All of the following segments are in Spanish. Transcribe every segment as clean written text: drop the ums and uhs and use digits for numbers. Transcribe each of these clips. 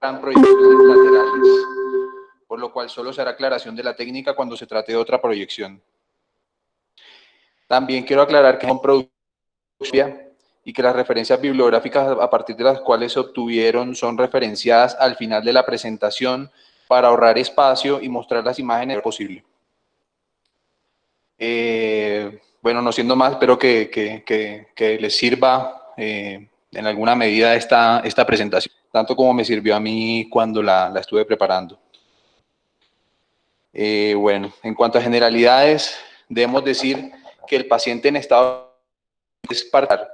proyecciones laterales, por lo cual solo se hará aclaración de la técnica cuando se trate de otra proyección. También quiero aclarar que son producción y que las referencias bibliográficas a partir de las cuales se obtuvieron son referenciadas al final de la presentación para ahorrar espacio y mostrar las imágenes posible. Bueno, no siendo más, espero que les sirva en alguna medida esta presentación, tanto como me sirvió a mí cuando la estuve preparando. Bueno, en cuanto a generalidades, debemos decir que el paciente en estado es partar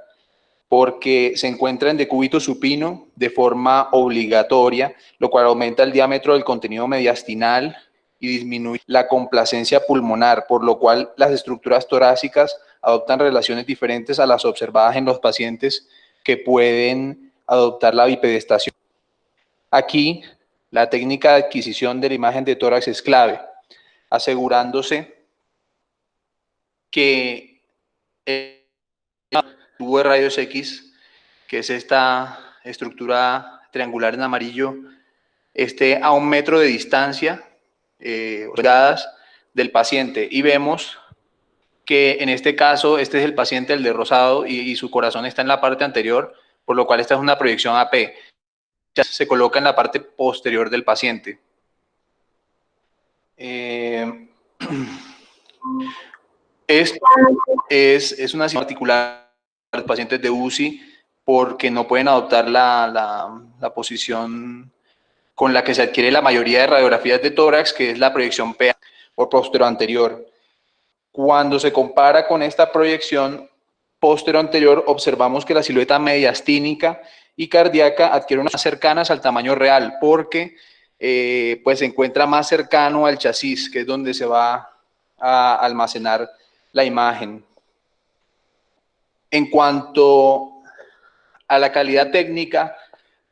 porque se encuentra en decúbito supino de forma obligatoria, lo cual aumenta el diámetro del contenido mediastinal y disminuye la complacencia pulmonar, por lo cual las estructuras torácicas adoptan relaciones diferentes a las observadas en los pacientes que pueden adoptar la bipedestación. Aquí, la técnica de adquisición de la imagen de tórax es clave, asegurándose que el tubo de rayos X, que es esta estructura triangular en amarillo, esté a 1 metro de distancia del paciente. Y vemos que en este caso, este es el paciente, el de rosado, y su corazón está en la parte anterior, por lo cual esta es una proyección AP. Ya se coloca en la parte posterior del paciente. Esto es una situación particular para los pacientes de UCI porque no pueden adoptar la posición con la que se adquiere la mayoría de radiografías de tórax, que es la proyección PA o postero anterior. Cuando se compara con esta proyección postero anterior, observamos que la silueta mediastínica y cardíaca adquiere unas cercanas al tamaño real, porque pues se encuentra más cercano al chasis, que es donde se va a almacenar la imagen. En cuanto a la calidad técnica,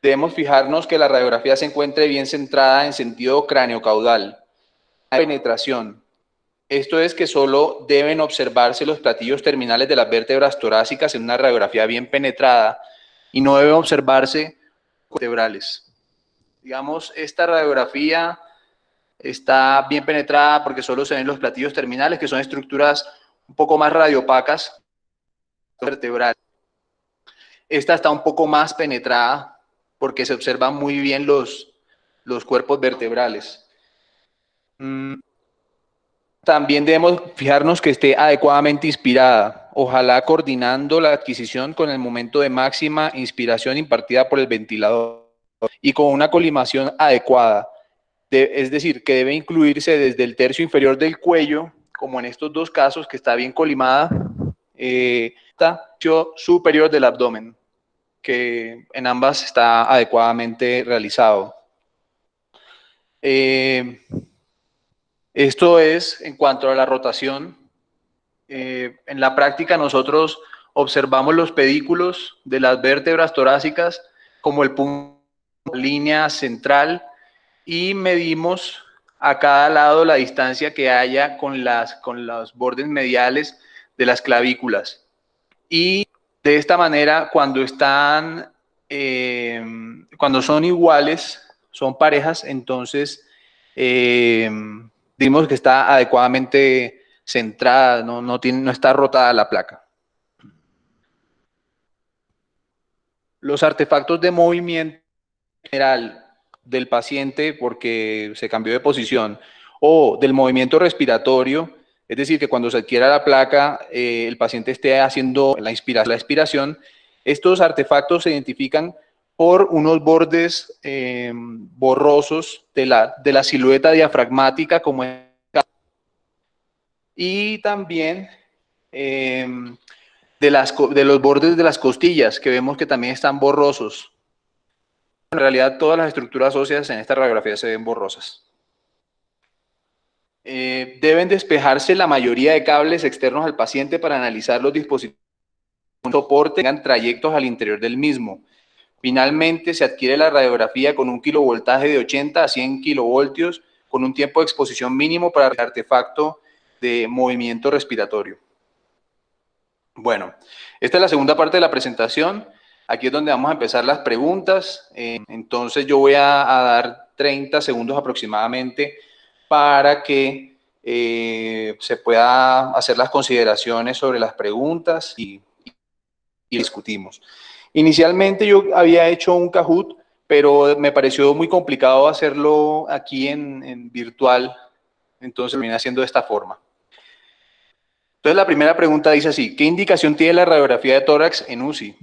debemos fijarnos que la radiografía se encuentre bien centrada en sentido cráneo-caudal. Penetración. Esto es que solo deben observarse los platillos terminales de las vértebras torácicas en una radiografía bien penetrada y no deben observarse vertebrales. Digamos, esta radiografía está bien penetrada porque solo se ven los platillos terminales, que son estructuras un poco más radiopacas vertebrales. Esta está un poco más penetrada porque se observan muy bien los cuerpos vertebrales. También debemos fijarnos que esté adecuadamente inspirada, ojalá coordinando la adquisición con el momento de máxima inspiración impartida por el ventilador y con una colimación adecuada. Es decir, que debe incluirse desde el tercio inferior del cuello, como en estos dos casos, que está bien colimada, tercio superior del abdomen, que en ambas está adecuadamente realizado. Esto es en cuanto a la rotación. En la práctica nosotros observamos los pedículos de las vértebras torácicas como el punto de línea central y medimos a cada lado la distancia que haya con los bordes mediales de las clavículas. Y de esta manera, cuando son iguales, son parejas, entonces digamos que está adecuadamente centrada, no está rotada la placa. Los artefactos de movimiento general del paciente porque se cambió de posición o del movimiento respiratorio, es decir, que cuando se adquiera la placa el paciente esté haciendo la expiración, estos artefactos se identifican por unos bordes borrosos de la silueta diafragmática como y también de los bordes de las costillas, que vemos que también están borrosos. En realidad, todas las estructuras óseas en esta radiografía se ven borrosas. Deben despejarse la mayoría de cables externos al paciente para analizar los dispositivos de soporte que tengan trayectos al interior del mismo. Finalmente, se adquiere la radiografía con un kilovoltaje de 80 a 100 kilovoltios con un tiempo de exposición mínimo para el artefacto de movimiento respiratorio. Bueno, esta es la segunda parte de la presentación. Aquí es donde vamos a empezar las preguntas. Entonces yo voy a dar 30 segundos aproximadamente para que se pueda hacer las consideraciones sobre las preguntas y discutimos. Inicialmente yo había hecho un Kahoot, pero me pareció muy complicado hacerlo aquí en virtual, entonces lo vine haciendo de esta forma. Entonces la primera pregunta dice así: ¿qué indicación tiene la radiografía de tórax en UCI?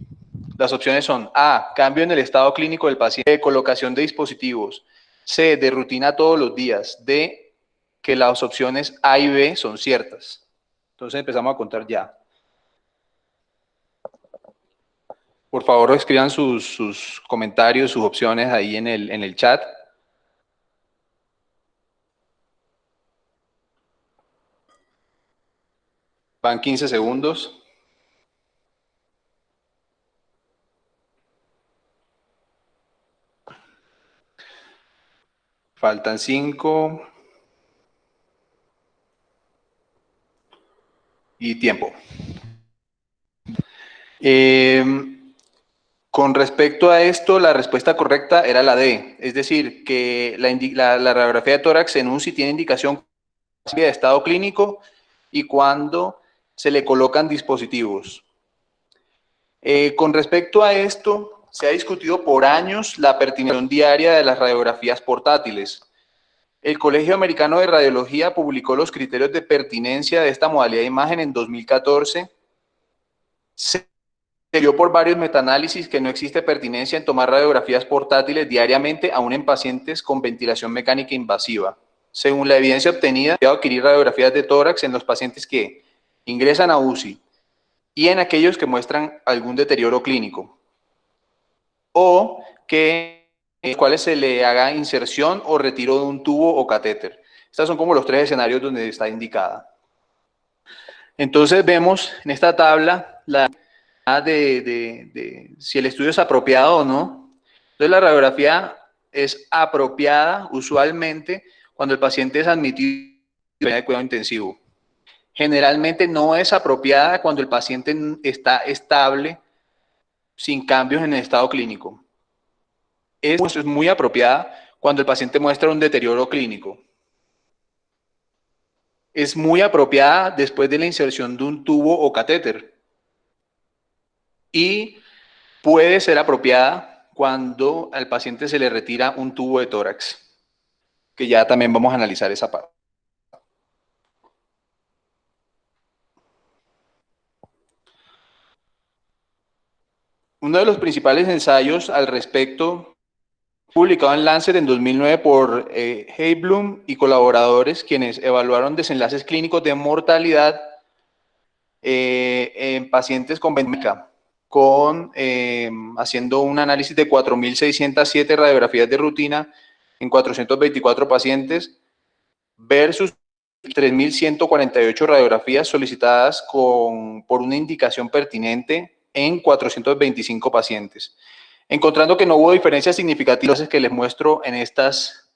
Las opciones son A, cambio en el estado clínico del paciente, B, colocación de dispositivos, C, de rutina todos los días, D, que las opciones A y B son ciertas. Entonces empezamos a contar ya. Por favor, escriban sus comentarios, sus opciones ahí en el chat. Van 15 segundos. Faltan 5. Y tiempo. Con respecto a esto, la respuesta correcta era la D. Es decir, que la radiografía de tórax en UCI tiene indicación de estado clínico y cuando se le colocan dispositivos. Con respecto a esto, se ha discutido por años la pertinencia diaria de las radiografías portátiles. El Colegio Americano de Radiología publicó los criterios de pertinencia de esta modalidad de imagen en 2014. Se vio por varios metaanálisis que no existe pertinencia en tomar radiografías portátiles diariamente, aún en pacientes con ventilación mecánica invasiva. Según la evidencia obtenida, se debe adquirir radiografías de tórax en los pacientes que ingresan a UCI y en aquellos que muestran algún deterioro clínico o que en los cuales se le haga inserción o retiro de un tubo o catéter. Estos son como los 3 escenarios donde está indicada. Entonces vemos en esta tabla la de si el estudio es apropiado o no. Entonces la radiografía es apropiada usualmente cuando el paciente es admitido en cuidado intensivo. Generalmente no es apropiada cuando el paciente está estable, sin cambios en el estado clínico. Es muy apropiada cuando el paciente muestra un deterioro clínico. Es muy apropiada después de la inserción de un tubo o catéter. Y puede ser apropiada cuando al paciente se le retira un tubo de tórax, que ya también vamos a analizar esa parte. Uno de los principales ensayos al respecto, publicado en Lancet en 2009 por Heiblum y colaboradores, quienes evaluaron desenlaces clínicos de mortalidad en pacientes con ventilación haciendo un análisis de 4.607 radiografías de rutina en 424 pacientes versus 3.148 radiografías solicitadas por una indicación pertinente en 425 pacientes, encontrando que no hubo diferencias significativas que les muestro en estos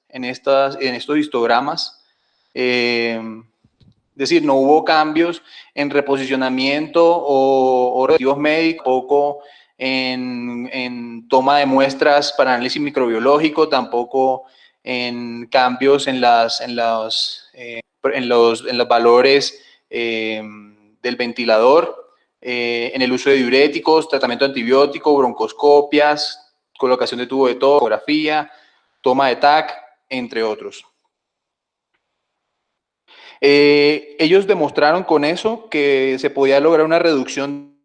histogramas. Es decir, no hubo cambios en reposicionamiento o reactivos médicos, tampoco en toma de muestras para análisis microbiológico, tampoco en cambios en los valores del ventilador, en el uso de diuréticos, tratamiento antibiótico, broncoscopias, colocación de tubo de tomografía, toma de TAC, entre otros. Ellos demostraron con eso que se podía lograr una reducción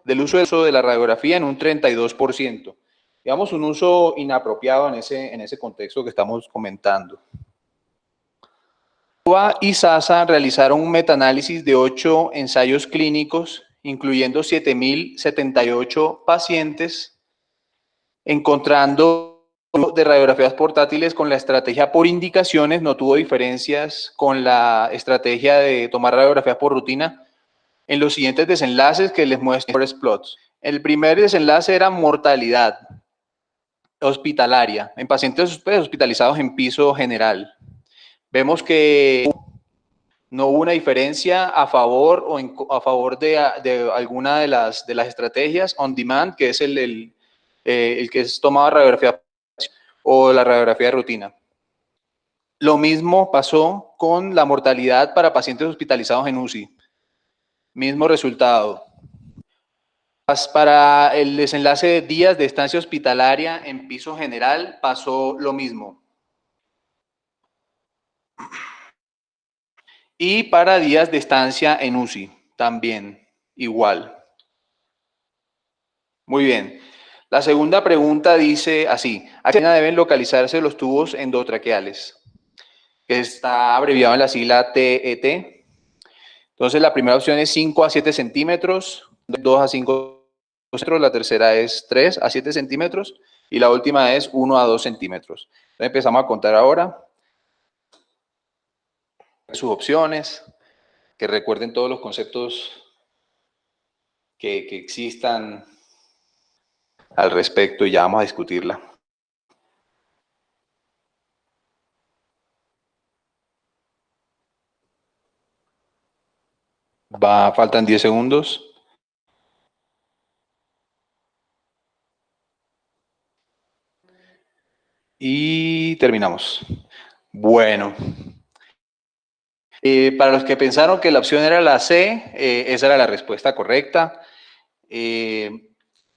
del uso de la radiografía en un 32%. Digamos, un uso inapropiado en ese contexto que estamos comentando. UA y SASA realizaron un metaanálisis de 8 ensayos clínicos, incluyendo 7.078 pacientes, encontrando de radiografías portátiles con la estrategia por indicaciones. No tuvo diferencias con la estrategia de tomar radiografías por rutina en los siguientes desenlaces que les muestro plots. El primer desenlace era mortalidad hospitalaria en pacientes hospitalizados en piso general. Vemos que No hubo una diferencia a favor o a favor de alguna de las estrategias on demand, que es el que es tomada radiografía o la radiografía de rutina. Lo mismo pasó con la mortalidad para pacientes hospitalizados en UCI. Mismo resultado. Para el desenlace de días de estancia hospitalaria en piso general pasó lo mismo. Y para días de estancia en UCI también igual. Muy bien. La segunda pregunta dice así: ¿a qué deben localizarse los tubos endotraqueales? Que está abreviado en la sigla TET. Entonces la primera opción es 5 a 7 centímetros, 2 a 5 centímetros, la tercera es 3 a 7 centímetros y la última es 1 a 2 centímetros. Entonces empezamos a contar ahora sus opciones, que recuerden todos los conceptos que existan al respecto y ya vamos a discutirla. Faltan 10 segundos. Y terminamos. Bueno. Para los que pensaron que la opción era la C, esa era la respuesta correcta.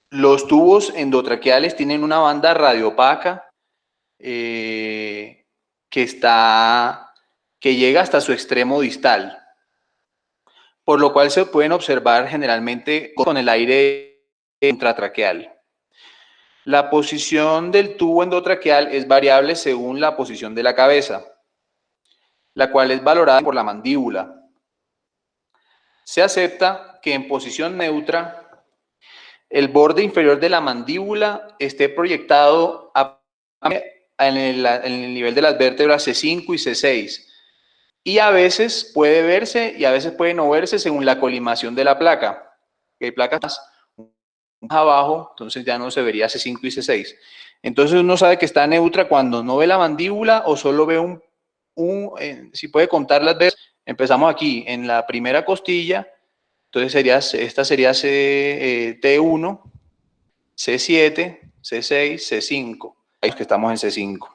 Los tubos endotraqueales tienen una banda radiopaca que llega hasta su extremo distal, por lo cual se pueden observar generalmente con el aire intratraqueal. La posición del tubo endotraqueal es variable según la posición de la cabeza, la cual es valorada por la mandíbula. Se acepta que en posición neutra el borde inferior de la mandíbula esté proyectado en el nivel de las vértebras C5 y C6. Y a veces puede verse y a veces puede no verse según la colimación de la placa. Hay placas más abajo, entonces ya no se vería C5 y C6. Entonces uno sabe que está neutra cuando no ve la mandíbula o solo ve si puede contar las veces. Empezamos aquí en la primera costilla, entonces esta sería T1, C7, C6, C5. Ahí es que estamos en C5.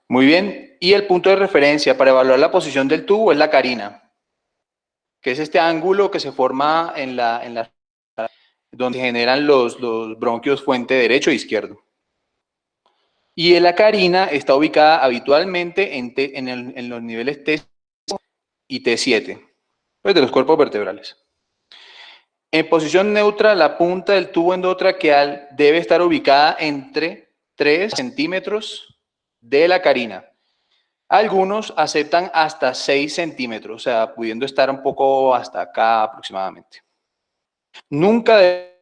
Muy bien, y el punto de referencia para evaluar la posición del tubo es la carina, que es este ángulo que se forma donde generan los bronquios fuente derecho e izquierdo. Y la carina está ubicada habitualmente en los niveles T y T7, pues de los cuerpos vertebrales. En posición neutra, la punta del tubo endotraqueal debe estar ubicada entre 3 centímetros de la carina. Algunos aceptan hasta 6 centímetros, o sea, pudiendo estar un poco hasta acá aproximadamente. Nunca debe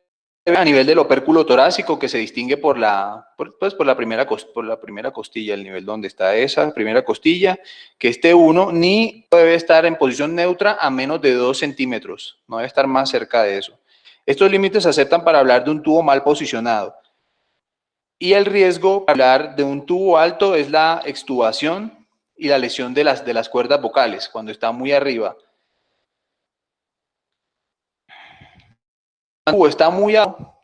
a nivel del opérculo torácico, que se distingue por la primera costilla, el nivel donde está esa primera costilla, que esté uno, ni debe estar en posición neutra a menos de 2 centímetros, no debe estar más cerca de eso. Estos límites se aceptan para hablar de un tubo mal posicionado. Y el riesgo para hablar de un tubo alto es la extubación y la lesión de las cuerdas vocales, cuando está muy arriba. Cuando el tubo está muy abajo,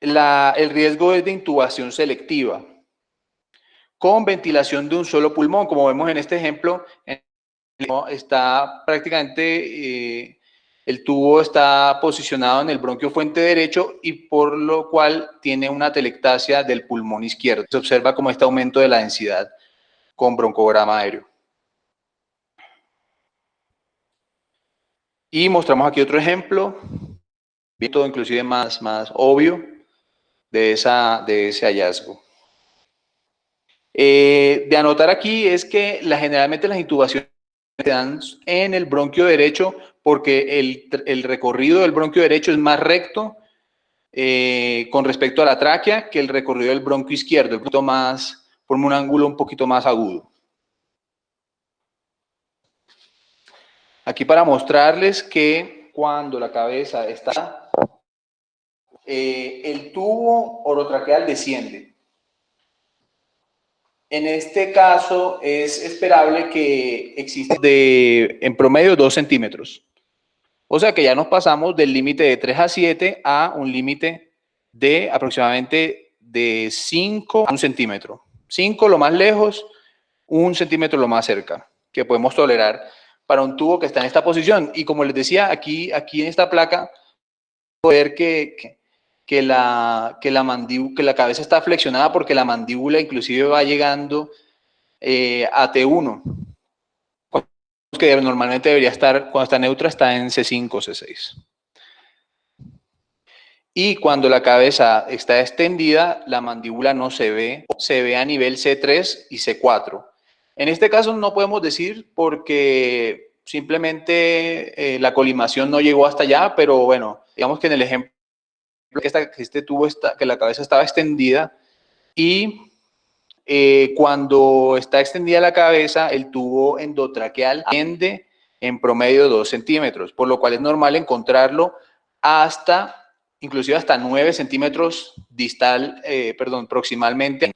el riesgo es de intubación selectiva, con ventilación de un solo pulmón, como vemos en este ejemplo. Está prácticamente, el tubo está posicionado en el bronquio fuente derecho y por lo cual tiene una atelectasia del pulmón izquierdo. Se observa como este aumento de la densidad con broncograma aéreo. Y mostramos aquí otro ejemplo, todo inclusive más obvio de ese hallazgo. De anotar aquí es que generalmente las intubaciones se dan en el bronquio derecho porque el recorrido del bronquio derecho es más recto con respecto a la tráquea que el recorrido del bronquio izquierdo, forma un ángulo un poquito más agudo. Aquí para mostrarles que cuando la cabeza está, el tubo orotraqueal desciende. En este caso es esperable que exista en promedio 2 centímetros. O sea que ya nos pasamos del límite de 3 a 7 a un límite de aproximadamente de 5 a 1 centímetro. 5 lo más lejos, 1 centímetro lo más cerca, que podemos tolerar para un tubo que está en esta posición. Y como les decía, aquí en esta placa, poder que la cabeza está flexionada porque la mandíbula inclusive va llegando a T1, que normalmente debería estar, cuando está neutra, está en C5 o C6. Y cuando la cabeza está extendida, la mandíbula no se ve a nivel C3 y C4. En este caso no podemos decir porque simplemente la colimación no llegó hasta allá, pero bueno, digamos que en el ejemplo que la cabeza estaba extendida y cuando está extendida la cabeza, el tubo endotraqueal asciende en promedio 2 centímetros, por lo cual es normal encontrarlo inclusive hasta 9 centímetros proximalmente.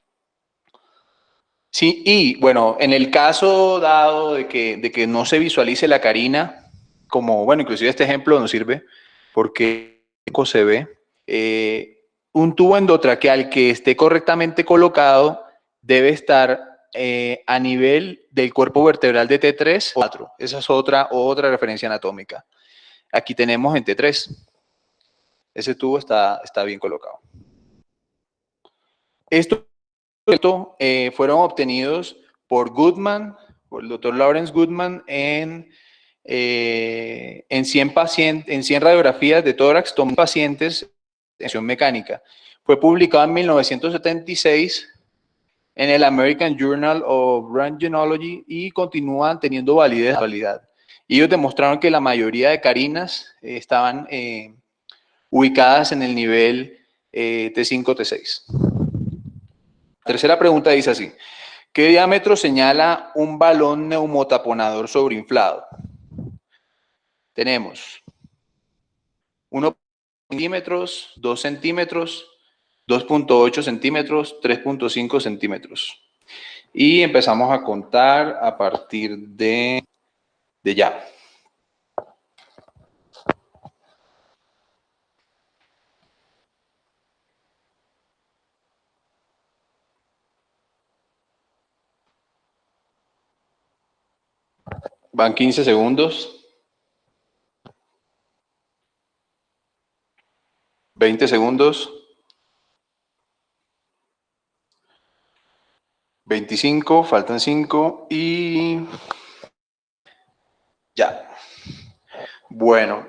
Sí, y bueno, en el caso dado de que no se visualice la carina, como, bueno, inclusive este ejemplo nos sirve porque se ve, un tubo endotraqueal que esté correctamente colocado debe estar a nivel del cuerpo vertebral de T3 o 4. Esa es otra referencia anatómica. Aquí tenemos en T3. Ese tubo está bien colocado. Estos fueron obtenidos por Goodman, por el doctor Lawrence Goodman, en 100 radiografías de tórax tomó pacientes de acción mecánica. Fue publicado en 1976 en el American Journal of Röntgenology y continúan teniendo validez en la actualidad. Y ellos demostraron que la mayoría de carinas estaban ubicadas en el nivel T5, T6. Tercera pregunta dice así: ¿qué diámetro señala un balón neumotaponador sobreinflado? Tenemos 1 centímetros, 2 centímetros, 2.8 centímetros, 3.5 centímetros. Y empezamos a contar a partir de ya. Van 15 segundos. 20 segundos. 25, faltan 5 y ya. Bueno,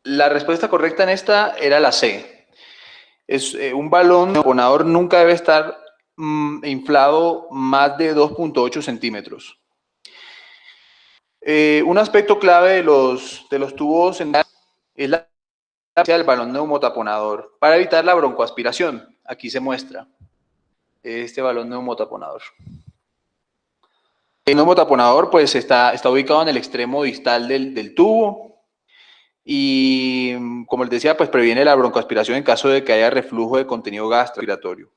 la respuesta correcta en esta era la C. Un balón taponador nunca debe estar inflado más de 2.8 centímetros. Un aspecto clave de los tubos es la del balón neumotaponador para evitar la broncoaspiración. Aquí se muestra este balón neumotaponador. El neumotaponador pues está ubicado en el extremo distal del tubo y, como les decía, pues previene la broncoaspiración en caso de que haya reflujo de contenido gastrorespiratorio.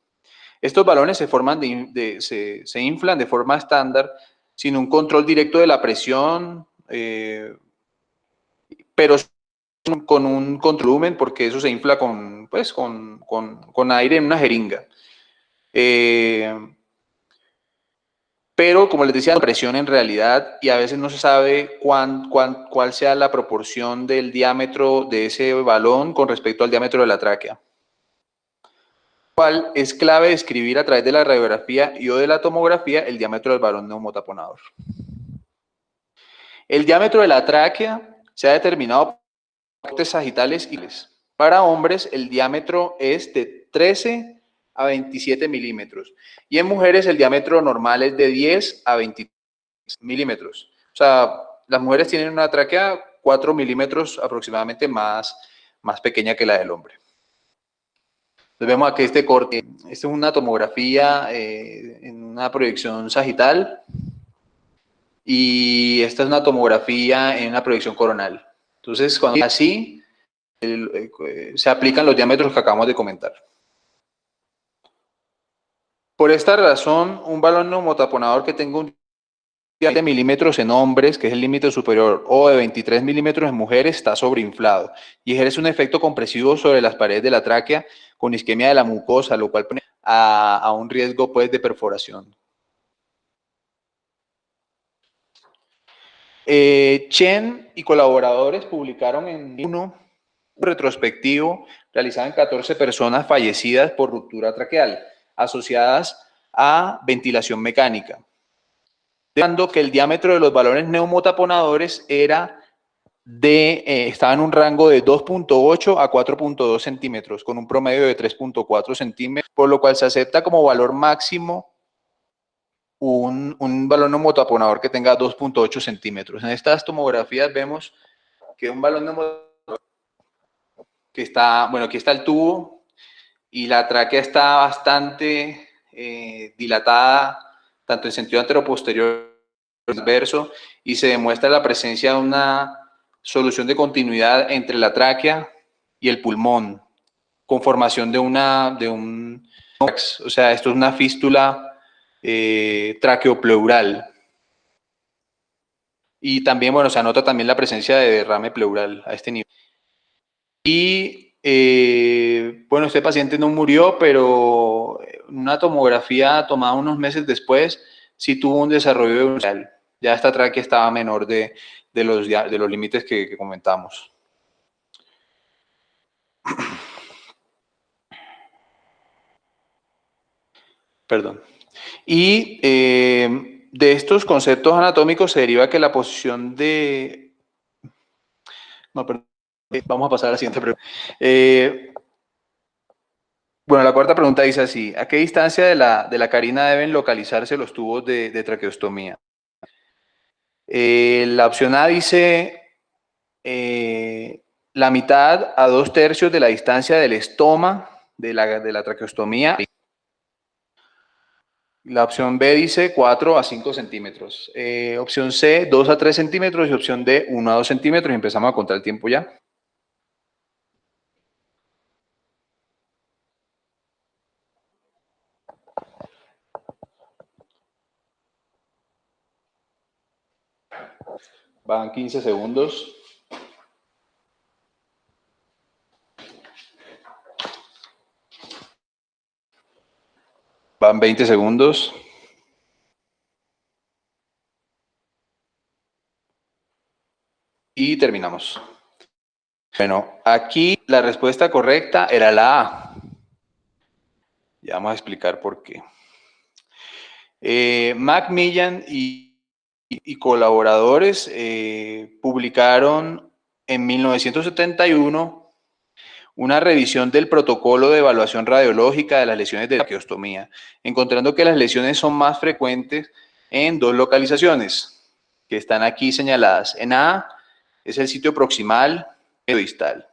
Estos balones se inflan de forma estándar sin un control directo de la presión, pero con un control de volumen, porque eso se infla con aire en una jeringa. Pero, como les decía, la presión en realidad, y a veces no se sabe cuál sea la proporción del diámetro de ese balón con respecto al diámetro de la tráquea. Cual es clave describir a través de la radiografía y o de la tomografía el diámetro del balón neumotaponador. El diámetro de la tráquea se ha determinado por cortes sagitales y para hombres el diámetro es de 13 a 27 milímetros y en mujeres el diámetro normal es de 10 a 23 milímetros. O sea, las mujeres tienen una tráquea 4 milímetros aproximadamente más pequeña que la del hombre. Entonces vemos aquí este corte. Esta es una tomografía en una proyección sagital y esta es una tomografía en una proyección coronal. Entonces, cuando así, se aplican los diámetros que acabamos de comentar. Por esta razón, un balón neumotaponador que tenga un de milímetros en hombres, que es el límite superior, o de 23 milímetros en mujeres, está sobreinflado y ejerce un efecto compresivo sobre las paredes de la tráquea con isquemia de la mucosa, lo cual pone a un riesgo pues, de perforación. Chen y colaboradores publicaron en un retrospectivo realizado en 14 personas fallecidas por ruptura traqueal asociadas a ventilación mecánica, dando que el diámetro de los balones neumotaponadores estaba en un rango de 2.8 a 4.2 centímetros, con un promedio de 3.4 centímetros, por lo cual se acepta como valor máximo un balón neumotaponador que tenga 2.8 centímetros. En estas tomografías vemos que un balón neumotaponador que está, bueno, aquí está el tubo y la tráquea está bastante dilatada, tanto en sentido anteroposterior transverso, y se demuestra la presencia de una solución de continuidad entre la tráquea y el pulmón, con formación de un, o sea, esto es una fístula traqueopleural. Y también, bueno, se anota también la presencia de derrame pleural a este nivel. Y, bueno, este paciente no murió, pero una tomografía tomada unos meses después sí tuvo un desarrollo de ya esta tráquea estaba menor de los límites que comentamos. Perdón. Y de estos conceptos anatómicos se deriva que la posición de... No, perdón. Vamos a pasar a la siguiente pregunta. Bueno, la cuarta pregunta dice así: ¿a qué distancia de la carina deben localizarse los tubos de traqueostomía? La opción A dice la mitad a 2/3 de la distancia del estoma de la traqueostomía. La opción B dice 4 a 5 centímetros. Opción C, 2 a 3 centímetros. Y opción D, 1 a 2 centímetros. Y empezamos a contar el tiempo ya. Van 15 segundos. Van 20 segundos. Y terminamos. Bueno, aquí la respuesta correcta era la A. Ya vamos a explicar por qué. Macmillan y colaboradores publicaron en 1971 una revisión del protocolo de evaluación radiológica de las lesiones de traqueostomía, encontrando que las lesiones son más frecuentes en dos localizaciones que están aquí señaladas. En A es el sitio proximal y distal.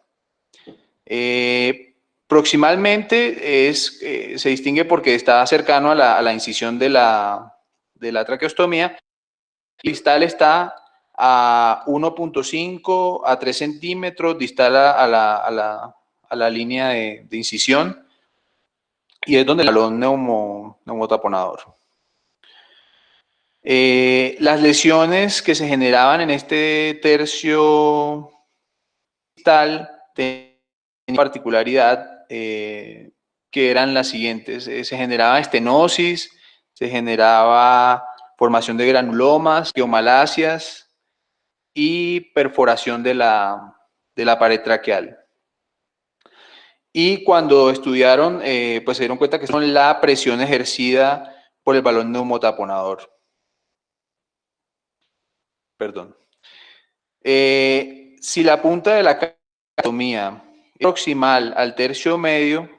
Proximalmente se distingue porque está cercano a la incisión de la traqueostomía. Distal está a 1.5 a 3 centímetros, distal a la línea de incisión, y es donde el balón neumotaponador. Las lesiones que se generaban en este tercio distal tenían particularidad que eran las siguientes. Se generaba estenosis, se generaba formación de granulomas, geomalacias y perforación de la pared traqueal. Y cuando estudiaron, pues se dieron cuenta que son la presión ejercida por el balón neumotaponador. Perdón. Si la punta de la traqueostomía es proximal al tercio medio,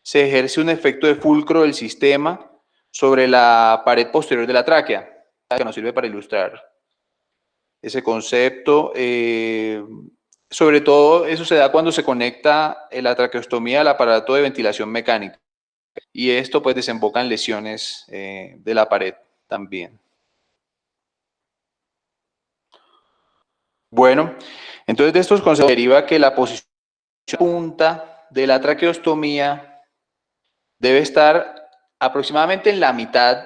se ejerce un efecto de fulcro del sistema sobre la pared posterior de la tráquea, que nos sirve para ilustrar ese concepto. Sobre todo eso se da cuando se conecta la traqueostomía al aparato de ventilación mecánica, y esto pues desemboca en lesiones de la pared también. Bueno, entonces de estos conceptos deriva que la posición punta de la traqueostomía debe estar aproximadamente en la mitad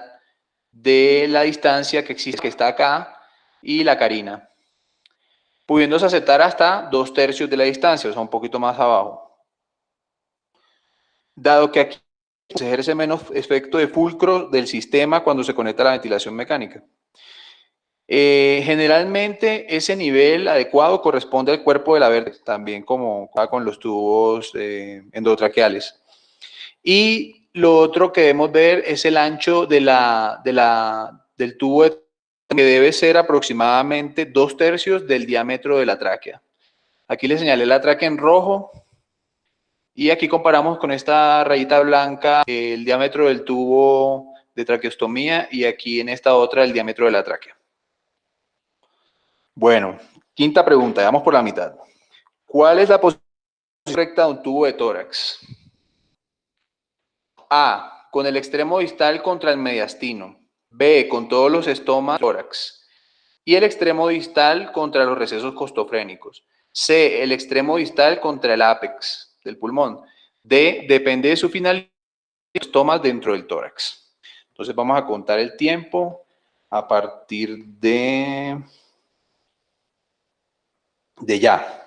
de la distancia que existe, que está acá, y la carina, pudiéndose aceptar hasta 2/3 de la distancia, o sea, un poquito más abajo. Dado que aquí se ejerce menos efecto de fulcro del sistema cuando se conecta a la ventilación mecánica. Generalmente ese nivel adecuado corresponde al cuerpo de la vértebra, también como con los tubos endotraqueales. Y lo otro que debemos ver es el ancho del tubo, que debe ser aproximadamente 2/3 del diámetro de la tráquea. Aquí le señalé la tráquea en rojo y aquí comparamos con esta rayita blanca el diámetro del tubo de traqueostomía y aquí en esta otra el diámetro de la tráquea. Bueno, quinta pregunta, vamos por la mitad. ¿Cuál es la posición correcta de un tubo de tórax? A, con el extremo distal contra el mediastino. B, con todos los estomas del tórax. Y el extremo distal contra los recesos costofrénicos. C, el extremo distal contra el ápex del pulmón. D, depende de su finalidad, los estomas dentro del tórax. Entonces vamos a contar el tiempo a partir de ya.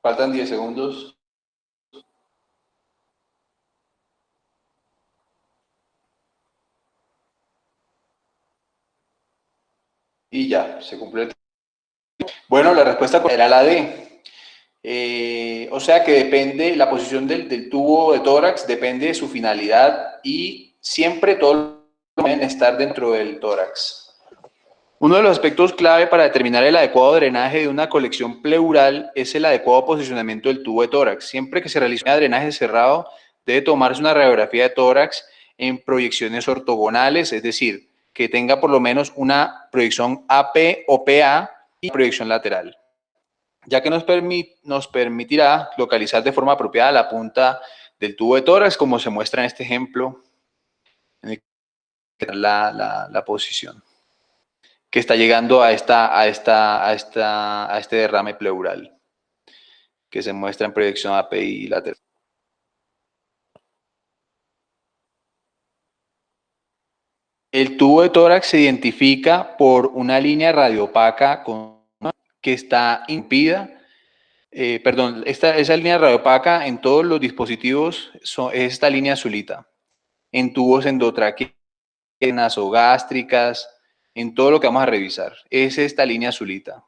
Faltan 10 segundos. Y ya, se cumplió el tiempo. Bueno, la respuesta era la D. O sea que depende, la posición del tubo de tórax depende de su finalidad y siempre todos deben estar dentro del tórax. Uno de los aspectos clave para determinar el adecuado drenaje de una colección pleural es el adecuado posicionamiento del tubo de tórax. Siempre que se realice un drenaje cerrado, debe tomarse una radiografía de tórax en proyecciones ortogonales, es decir, que tenga por lo menos una proyección AP o PA y proyección lateral, ya que nos permitirá localizar de forma apropiada la punta del tubo de tórax, como se muestra en este ejemplo, en el que la posición que está llegando a este derrame pleural, que se muestra en proyección API lateral. El tubo de tórax se identifica por una línea radiopaca que está impida. Esa línea radiopaca en todos los dispositivos es esta línea azulita. En tubos endotraqueales, nasogástricas, en todo lo que vamos a revisar. Es esta línea azulita,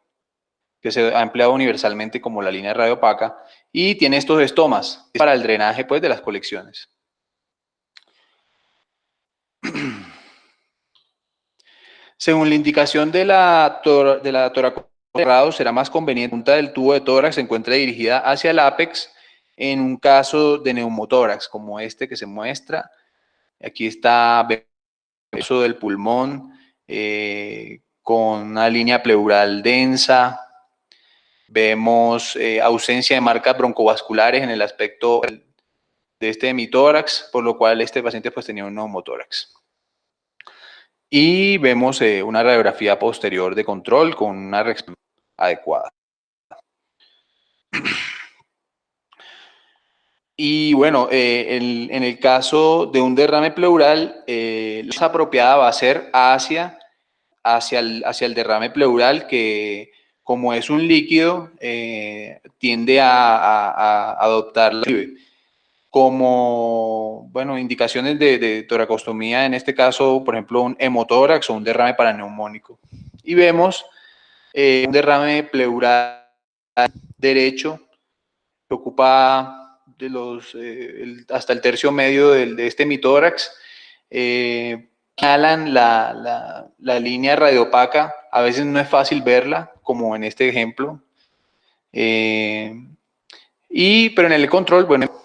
que se ha empleado universalmente como la línea radiopaca, y tiene estos estomas para el drenaje, pues, de las colecciones. Según la indicación de la toracotomía cerrado, será más conveniente que la punta del tubo de tórax se encuentre dirigida hacia el ápex en un caso de neumotórax, como este que se muestra. Aquí está el peso del pulmón con una línea pleural densa. Vemos ausencia de marcas broncovasculares en el aspecto de este hemitórax, por lo cual este paciente pues tenía un neumotórax. Y vemos una radiografía posterior de control con una reacción adecuada. Y bueno, en el caso de un derrame pleural, la más apropiada va a ser hacia el derrame pleural, que como es un líquido, tiende a adoptar la como, bueno, indicaciones de toracostomía, en este caso, por ejemplo, un hemotórax o un derrame paraneumónico. Y vemos un derrame pleural derecho que ocupa hasta el tercio medio de este hemitórax. Señalan la línea radiopaca, a veces no es fácil verla, como en este ejemplo. Pero en el control, bueno,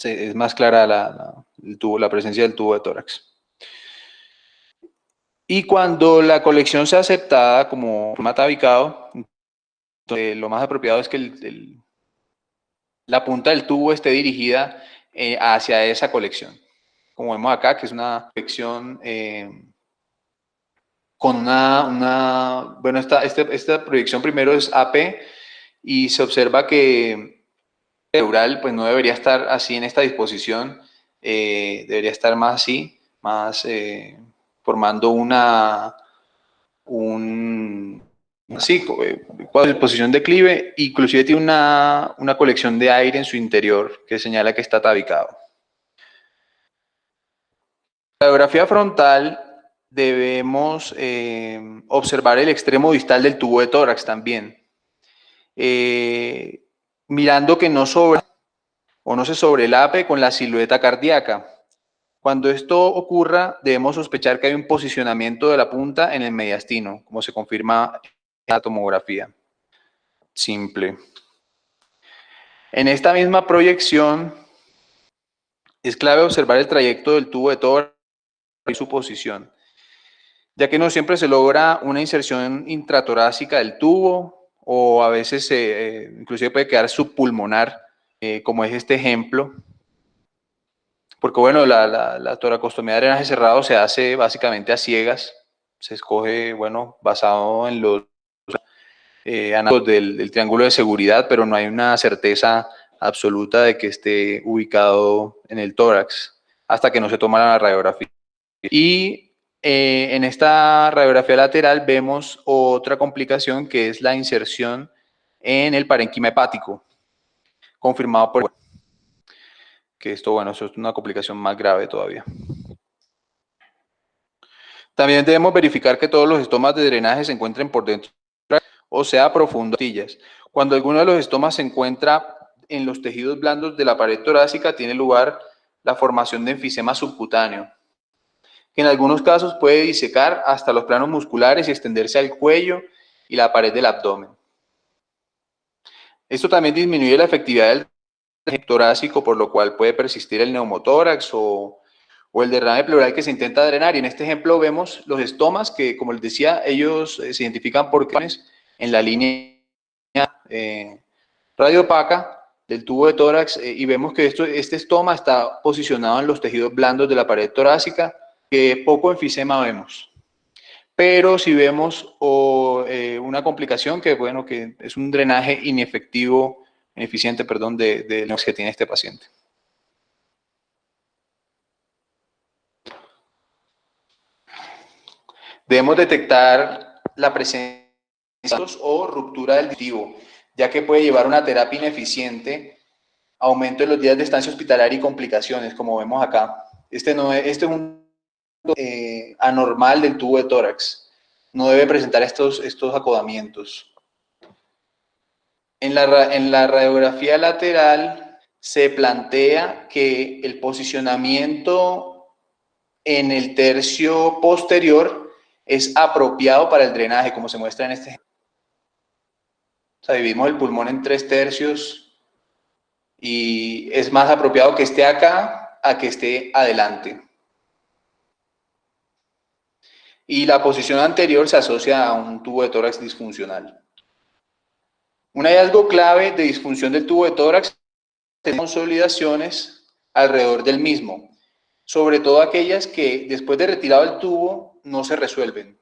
es más clara la presencia del tubo de tórax. Y cuando la colección sea aceptada como forma tabicado, lo más apropiado es que la punta del tubo esté dirigida hacia esa colección. Como vemos acá, que es una colección con bueno, esta proyección primero es AP y se observa que el pleural pues no debería estar así en esta disposición, debería estar más así, más formando sí, posición declive, inclusive tiene una colección de aire en su interior que señala que está tabicado. La radiografía frontal debemos observar el extremo distal del tubo de tórax también, mirando que no sobre o no se sobrelape con la silueta cardíaca. Cuando esto ocurra, debemos sospechar que hay un posicionamiento de la punta en el mediastino, como se confirma en la tomografía simple. En esta misma proyección, es clave observar el trayecto del tubo de tórax y su posición, ya que no siempre se logra una inserción intratorácica del tubo o a veces inclusive puede quedar subpulmonar, como es este ejemplo. Porque bueno, la toracostomía de drenaje cerrado se hace básicamente a ciegas, se escoge, bueno, basado en los análisis del triángulo de seguridad, pero no hay una certeza absoluta de que esté ubicado en el tórax hasta que no se toma la radiografía. Y en esta radiografía lateral vemos otra complicación que es la inserción en el parénquima hepático, confirmado por que esto, bueno, eso es una complicación más grave todavía. También debemos verificar que todos los estomas de drenaje se encuentren por dentro, o sea, profundas. Cuando alguno de los estomas se encuentra en los tejidos blandos de la pared torácica, tiene lugar la formación de enfisema subcutáneo, que en algunos casos puede disecar hasta los planos musculares y extenderse al cuello y la pared del abdomen. Esto también disminuye la efectividad del drenaje torácico, por lo cual puede persistir el neumotórax o el derrame pleural que se intenta drenar. Y en este ejemplo vemos los estomas que, como les decía, ellos se identifican por en la línea radioopaca del tubo de tórax y vemos que este estoma está posicionado en los tejidos blandos de la pared torácica, que poco enfisema vemos. Pero si vemos una complicación que, bueno, que es un drenaje ineficiente, perdón, de los que tiene este paciente. Debemos detectar la presencia o ruptura del dispositivo, ya que puede llevar a una terapia ineficiente, aumento de los días de estancia hospitalaria y complicaciones, como vemos acá. Este es un anormal del tubo de tórax. No debe presentar estos acodamientos. En la radiografía lateral se plantea que el posicionamiento en el tercio posterior es apropiado para el drenaje, como se muestra en este ejemplo. O sea, dividimos el pulmón en 3/3 y es más apropiado que esté acá a que esté adelante. Y la posición anterior se asocia a un tubo de tórax disfuncional. Un hallazgo clave de disfunción del tubo de tórax es consolidaciones alrededor del mismo, sobre todo aquellas que después de retirado el tubo no se resuelven.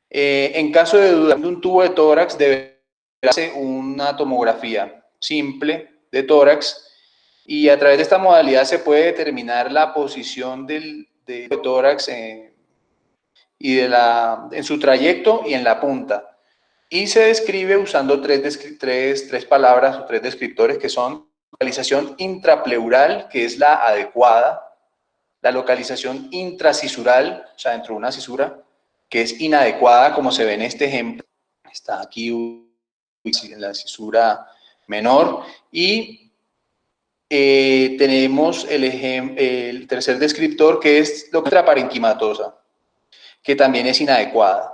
En caso de duda de un tubo de tórax, debe hacerse una tomografía simple de tórax y a través de esta modalidad se puede determinar la posición del tórax y en su trayecto y en la punta. Y se describe usando tres palabras o tres descriptores que son localización intrapleural, que es la adecuada, la localización intracisural, o sea, dentro de una cisura, que es inadecuada, como se ve en este ejemplo. Está aquí en la cisura menor. Y tenemos el tercer descriptor, que es la intraparenquimatosa, que también es inadecuada.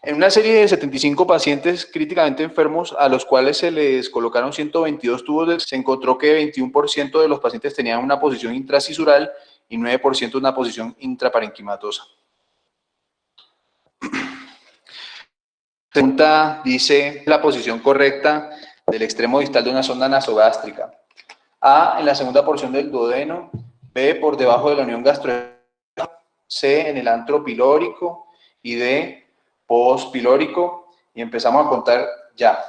En una serie de 75 pacientes críticamente enfermos a los cuales se les colocaron 122 tubos, se encontró que 21% de los pacientes tenían una posición intracisural y 9% una posición intraparenquimatosa. La pregunta dice la posición correcta del extremo distal de una sonda nasogástrica. A, en la segunda porción del duodeno. B, por debajo de la unión gastroesofágica. C, en el antro pilórico. Y D, postpilórico. Y empezamos a contar ya.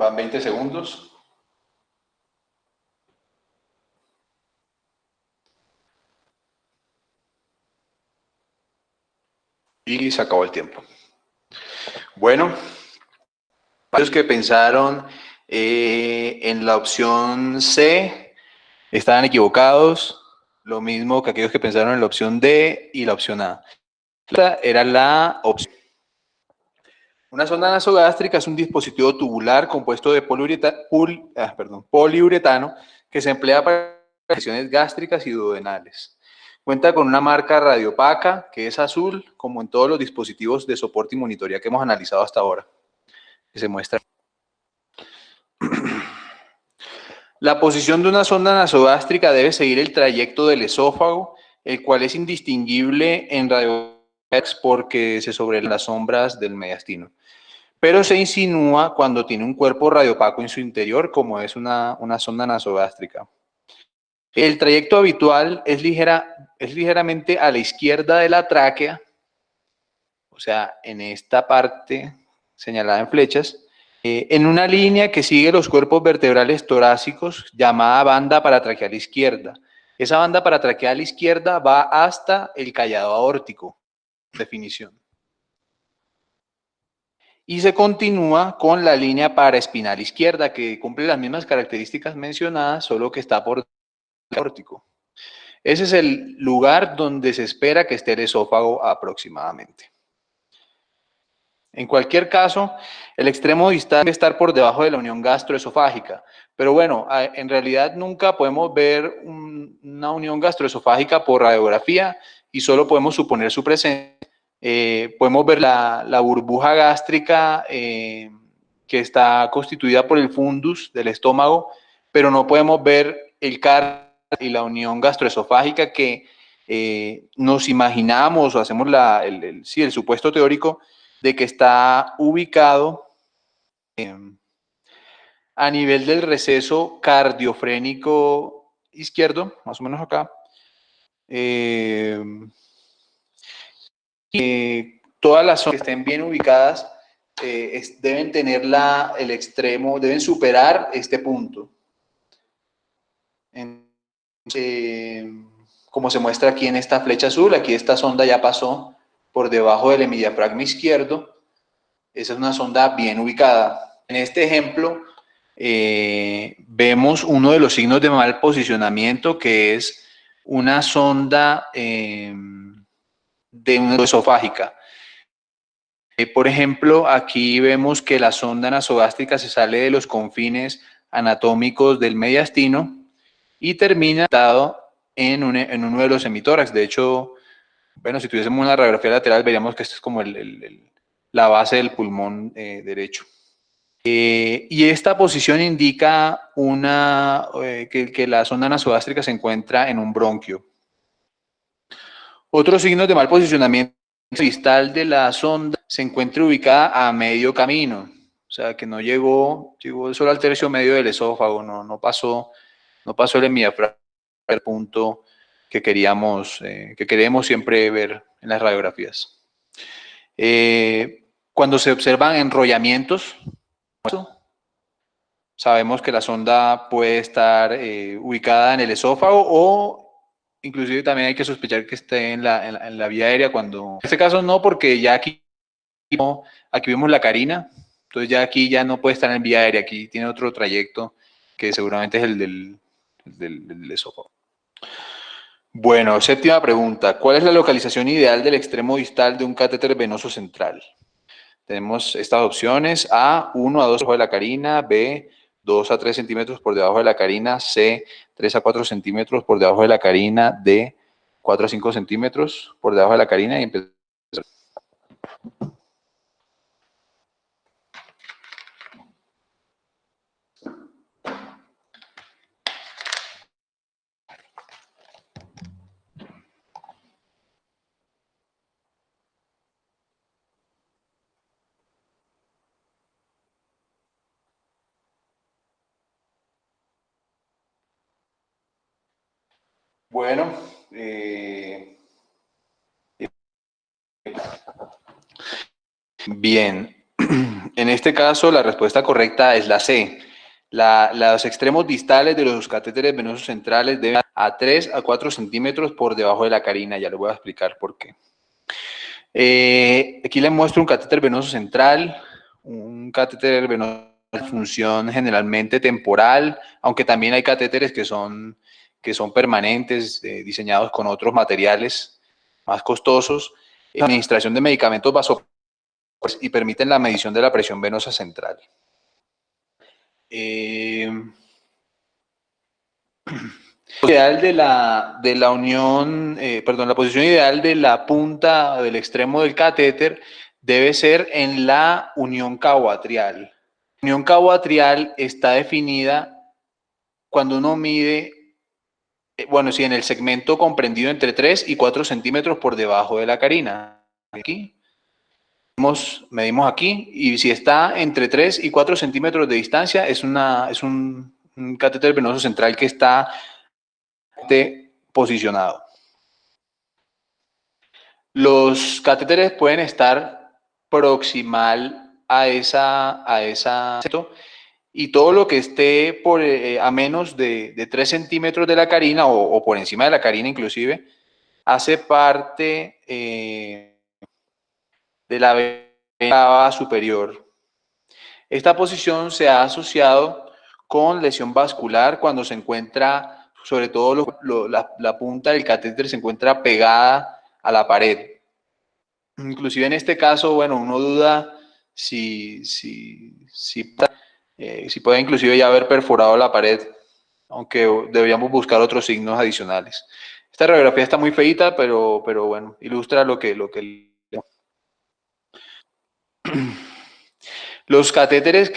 Van 20 segundos. Y se acabó el tiempo. Bueno, los que pensaron en la opción C estaban equivocados, lo mismo que aquellos que pensaron en la opción D y la opción A. Esta era la opción. Una sonda nasogástrica es un dispositivo tubular compuesto de poliuretano que se emplea para lesiones gástricas y duodenales. Cuenta con una marca radiopaca que es azul, como en todos los dispositivos de soporte y monitoría que hemos analizado hasta ahora, que se muestra. La posición de una sonda nasogástrica debe seguir el trayecto del esófago, el cual es indistinguible en radiografías porque se sobrelan las sombras del mediastino, pero se insinúa cuando tiene un cuerpo radiopaco en su interior, como es una sonda nasogástrica. El trayecto habitual es ligeramente a la izquierda de la tráquea, o sea, en esta parte señalada en flechas, en una línea que sigue los cuerpos vertebrales torácicos llamada banda paratraqueal izquierda. Esa banda paratraqueal izquierda va hasta el callado aórtico, definición. Y se continúa con la línea paraespinal izquierda, que cumple las mismas características mencionadas, solo que está por el aórtico. Ese es el lugar donde se espera que esté el esófago aproximadamente. En cualquier caso, el extremo distal debe estar por debajo de la unión gastroesofágica. Pero bueno, en realidad nunca podemos ver una unión gastroesofágica por radiografía y solo podemos suponer su presencia. Podemos ver la burbuja gástrica que está constituida por el fundus del estómago, pero no podemos ver el cárdano y la unión gastroesofágica que nos imaginamos o hacemos el supuesto teórico de que está ubicado a nivel del receso cardiofrénico izquierdo, más o menos acá. Todas las zonas que estén bien ubicadas deben tener el extremo, deben superar este punto. Como se muestra aquí en esta flecha azul, aquí esta sonda ya pasó por debajo del hemidiafragma izquierdo. Esa es una sonda bien ubicada. En este ejemplo vemos uno de los signos de mal posicionamiento, que es una sonda de una esofágica. Por ejemplo, aquí vemos que la sonda nasogástrica se sale de los confines anatómicos del mediastino y termina en uno de los hemitórax. De hecho, bueno, si tuviésemos una radiografía lateral, veríamos que esto es como la base del pulmón derecho. Y esta posición indica que la sonda nasogástrica se encuentra en un bronquio. Otros signos de mal posicionamiento distal de la sonda se encuentra ubicada a medio camino, o sea que no llegó solo al tercio medio del esófago, no pasó el hemidiafragma al punto que queremos siempre ver en las radiografías. Cuando se observan enrollamientos, sabemos que la sonda puede estar ubicada en el esófago o inclusive también hay que sospechar que esté en la vía aérea cuando... En este caso no, porque ya aquí vemos la carina, entonces ya aquí ya no puede estar en vía aérea, aquí tiene otro trayecto que seguramente es el del esófago. Bueno, séptima pregunta. ¿Cuál es la localización ideal del extremo distal de un catéter venoso central? Tenemos estas opciones: A, 1 a 2 debajo de la carina, B, 2 a 3 centímetros por debajo de la carina, C, 3 a 4 centímetros por debajo de la carina, D, 4 a 5 centímetros por debajo de la carina y empezamos. Bueno, bien. En este caso, la respuesta correcta es la C. Los extremos distales de los catéteres venosos centrales deben estar a 3 a 4 centímetros por debajo de la carina. Ya les voy a explicar por qué. Aquí les muestro un catéter venoso central. Un catéter venoso de función generalmente temporal, aunque también hay catéteres que son permanentes, diseñados con otros materiales más costosos. La administración de medicamentos vasopresores y permiten la medición de la presión venosa central. Ideal de la unión, la posición ideal de la punta del extremo del catéter debe ser en la unión cabo-atrial. La unión cabo-atrial está definida cuando uno mide, sí, en el segmento comprendido entre 3 y 4 centímetros por debajo de la carina. Aquí medimos aquí, y si está entre 3 y 4 centímetros de distancia, es un catéter venoso central que está posicionado. Los catéteres pueden estar proximal a esa y todo lo que esté a menos de 3 centímetros de la carina o por encima de la carina inclusive, hace parte de la vena superior. Esta posición se ha asociado con lesión vascular cuando se encuentra, sobre todo la punta del catéter se encuentra pegada a la pared. Inclusive en este caso, bueno, uno duda si puede inclusive ya haber perforado la pared, aunque deberíamos buscar otros signos adicionales. Esta radiografía está muy feita, pero bueno, ilustra lo que los catéteres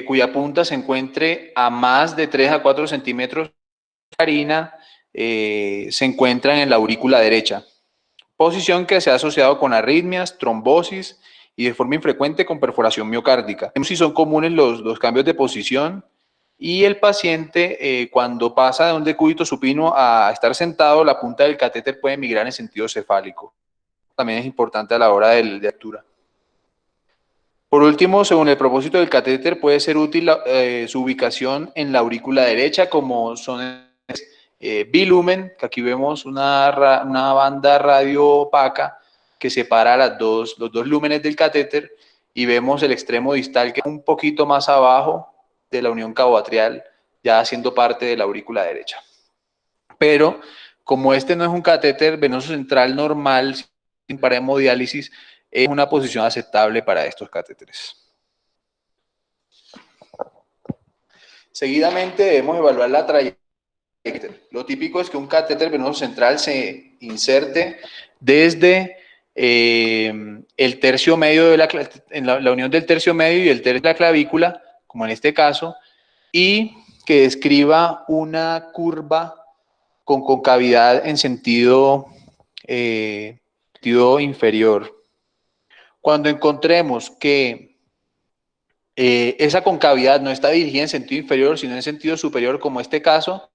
cuya punta se encuentre a más de 3 a 4 centímetros de carina se encuentran en la aurícula derecha, posición que se ha asociado con arritmias, trombosis y de forma infrecuente con perforación miocárdica. Si son comunes los cambios de posición y el paciente cuando pasa de un decúbito supino a estar sentado, la punta del catéter puede migrar en sentido cefálico. También es importante a la hora de altura. Por último, según el propósito del catéter, puede ser útil su ubicación en la aurícula derecha, como son bilumen, que aquí vemos una banda radio opaca que separa los dos lúmenes del catéter, y vemos el extremo distal que es un poquito más abajo de la unión cabo-atrial, ya haciendo parte de la aurícula derecha. Pero como este no es un catéter venoso central normal, para hemodiálisis, es una posición aceptable para estos catéteres. Seguidamente debemos evaluar la trayectoria. Lo típico es que un catéter venoso central se inserte desde el tercio medio en la unión del tercio medio y el tercio de la clavícula, como en este caso, y que describa una curva con concavidad en sentido inferior. Cuando encontremos que esa concavidad no está dirigida en sentido inferior, sino en sentido superior, como este caso,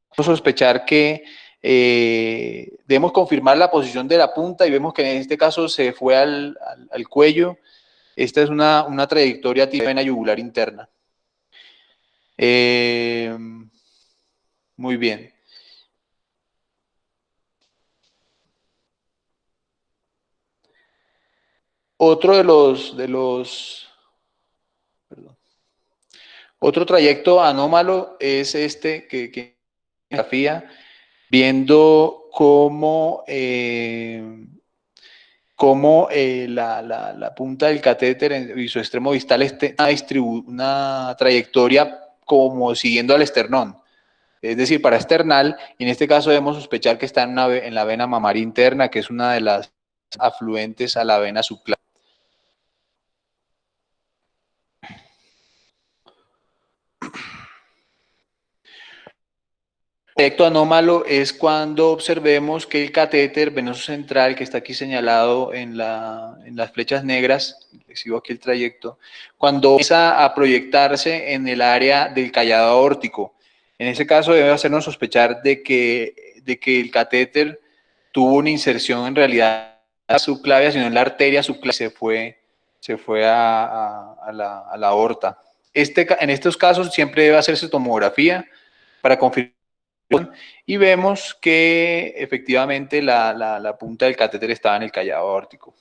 podemos sospechar que debemos confirmar la posición de la punta y vemos que en este caso se fue al cuello. Esta es una trayectoria de vena yugular interna. Muy bien. Otro otro trayecto anómalo es este que viendo cómo la punta del catéter y su extremo distal una trayectoria como siguiendo al esternón, es decir, para esternal, y en este caso debemos sospechar que está en la vena mamaria interna, que es una de las afluentes a la vena subclaviana. El trayecto anómalo es cuando observemos que el catéter venoso central, que está aquí señalado en las flechas negras, sigo aquí el trayecto, cuando empieza a proyectarse en el área del callado aórtico. En ese caso debe hacernos sospechar de que el catéter tuvo una inserción en realidad subclavia, sino en la arteria subclavia, se fue a la aorta. En estos casos siempre debe hacerse tomografía para confirmar y vemos que efectivamente la punta del catéter estaba en el callado aórtico.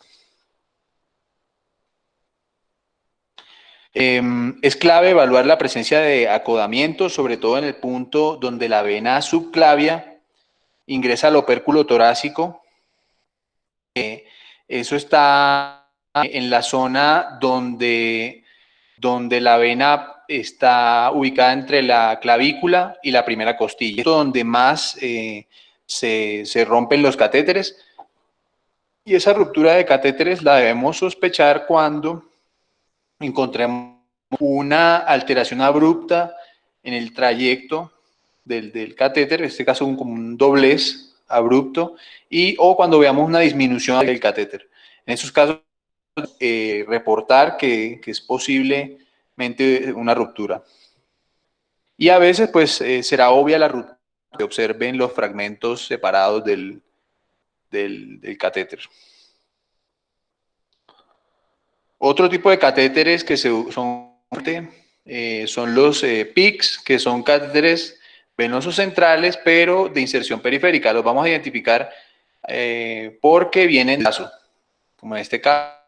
Es clave evaluar la presencia de acodamiento, sobre todo en el punto donde la vena subclavia ingresa al opérculo torácico. Eso está en la zona donde la vena está ubicada entre la clavícula y la primera costilla, donde más se rompen los catéteres. Y esa ruptura de catéteres la debemos sospechar cuando encontremos una alteración abrupta en el trayecto del catéter, en este caso como un doblez abrupto, o cuando veamos una disminución del catéter. En esos casos, reportar que es posiblemente una ruptura. Y a veces, pues, será obvia la ruptura, que observen los fragmentos separados del catéter. Otro tipo de catéteres que son los PICS, que son catéteres venosos centrales, pero de inserción periférica. Los vamos a identificar porque vienen de vaso, como en este caso,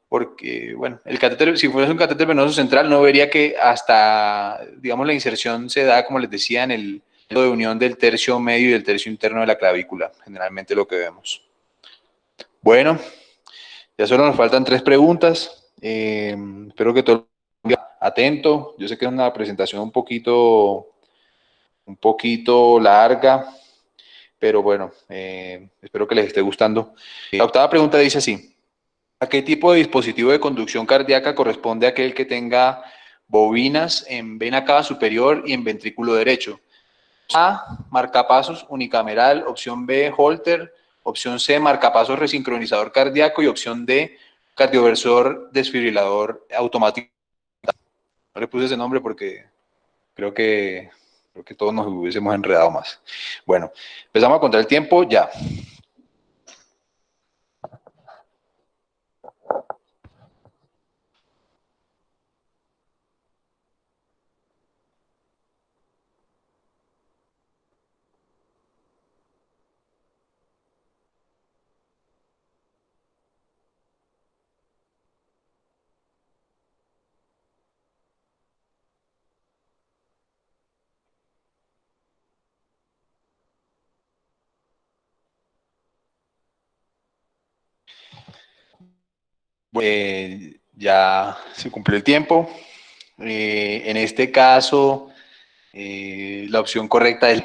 porque, bueno, el catéter, si fuese un catéter venoso central, no vería que hasta, digamos, la inserción se da, como les decía, en el de unión del tercio medio y del tercio interno de la clavícula, generalmente lo que vemos. Bueno, ya solo nos faltan 3 preguntas. Espero que todo el mundo esté atento. Yo sé que es una presentación un poquito larga, pero bueno, espero que les esté gustando. La octava pregunta dice así: ¿a qué tipo de dispositivo de conducción cardíaca corresponde aquel que tenga bobinas en vena cava superior y en ventrículo derecho? A, marcapasos unicameral, opción B, Holter, opción C, marcapasos resincronizador cardíaco y opción D, cardioversor desfibrilador automático. No le puse ese nombre porque creo que todos nos hubiésemos enredado más. Bueno, empezamos a contar el tiempo ya. Ya se cumplió el tiempo. En este caso, la opción correcta es...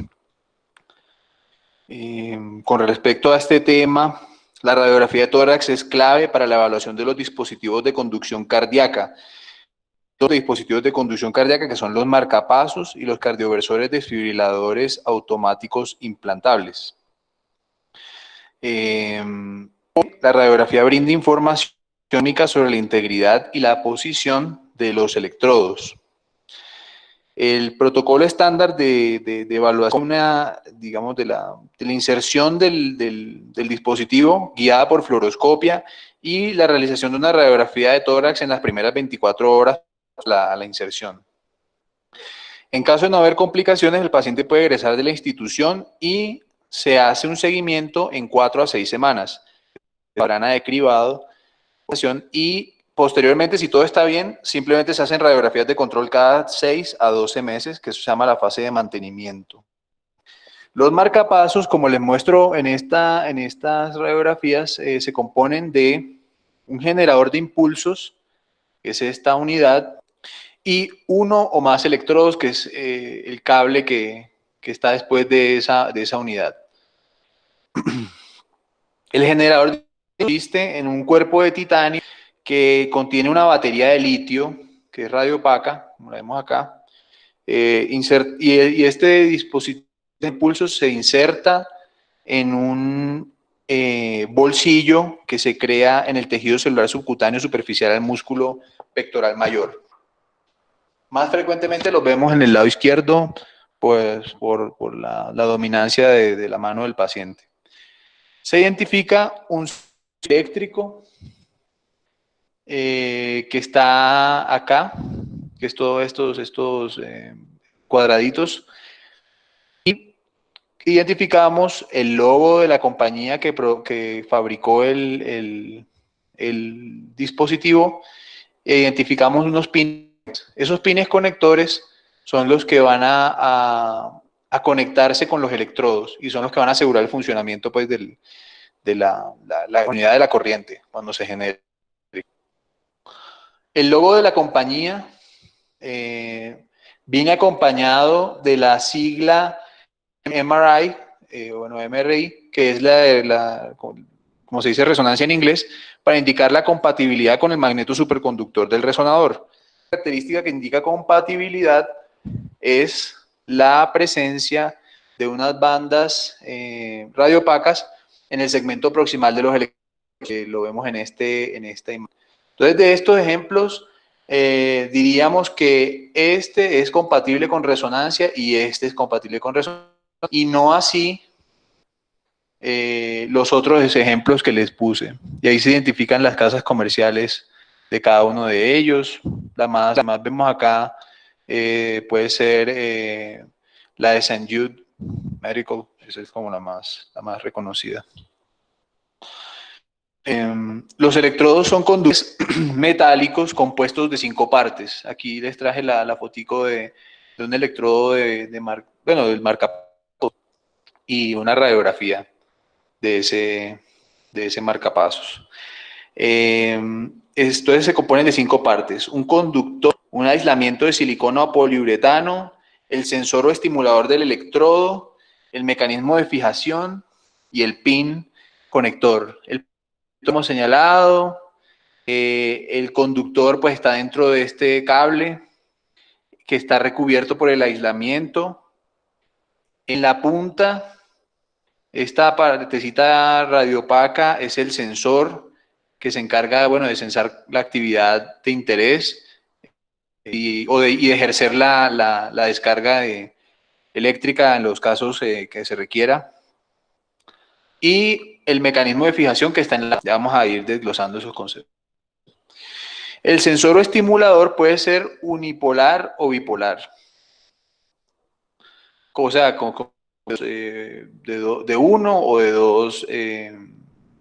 con respecto a este tema, la radiografía de tórax es clave para la evaluación de los dispositivos de conducción cardíaca. Los dispositivos de conducción cardíaca, que son los marcapasos y los cardioversores desfibriladores automáticos implantables. La radiografía brinda información sobre la integridad y la posición de los electrodos. El protocolo estándar de evaluación, digamos, de la inserción del dispositivo guiada por fluoroscopia y la realización de una radiografía de tórax en las primeras 24 horas a la inserción. En caso de no haber complicaciones, el paciente puede egresar de la institución y se hace un seguimiento en 4 a 6 semanas. Membrana de cribado y posteriormente, si todo está bien, simplemente se hacen radiografías de control cada 6 a 12 meses, que eso se llama la fase de mantenimiento. Los marcapasos, como les muestro en estas radiografías, se componen de un generador de impulsos, que es esta unidad, y uno o más electrodos, que es el cable que está después de esa unidad. El generador consiste en un cuerpo de titanio que contiene una batería de litio, que es radiopaca, como la vemos acá, y este dispositivo de impulsos se inserta en un bolsillo que se crea en el tejido celular subcutáneo superficial al músculo pectoral mayor. Más frecuentemente los vemos en el lado izquierdo pues, por la dominancia de la mano del paciente. Se identifica un eléctrico que está acá, que es todos estos cuadraditos, y identificamos el logo de la compañía que fabricó el dispositivo, e identificamos unos pines. Esos pines conectores son los que van a conectarse con los electrodos y son los que van a asegurar el funcionamiento, pues, de la unidad de la corriente cuando se genere. El logo de la compañía viene acompañado de la sigla MRI, MRI, que es como se dice, resonancia en inglés, para indicar la compatibilidad con el magneto superconductor del resonador. La característica que indica compatibilidad es la presencia de unas bandas radiopacas en el segmento proximal de los electrodos, que lo vemos en esta imagen. Entonces, de estos ejemplos, diríamos que este es compatible con resonancia y este es compatible con resonancia, y no así los otros ejemplos que les puse. Y ahí se identifican las casas comerciales de cada uno de ellos. La más vemos acá puede ser la de St. Jude Medical, esa es como la más reconocida. Los electrodos son conductores metálicos compuestos de 5 partes. Aquí les traje la fotico de un electrodo del marcapasos y una radiografía de ese marcapasos. Entonces se componen de 5 partes: un conductor, un aislamiento de silicona o poliuretano, el sensor o estimulador del electrodo, el mecanismo de fijación y el pin conector. El hemos señalado, el conductor pues está dentro de este cable que está recubierto por el aislamiento. En la punta, esta partecita radiopaca es el sensor que se encarga, bueno, de censar la actividad de interés y de ejercer la descarga eléctrica en los casos que se requiera. Y el mecanismo de fijación que está en la... Ya vamos a ir desglosando esos conceptos. El sensor o estimulador puede ser unipolar o bipolar. O sea, de uno o de dos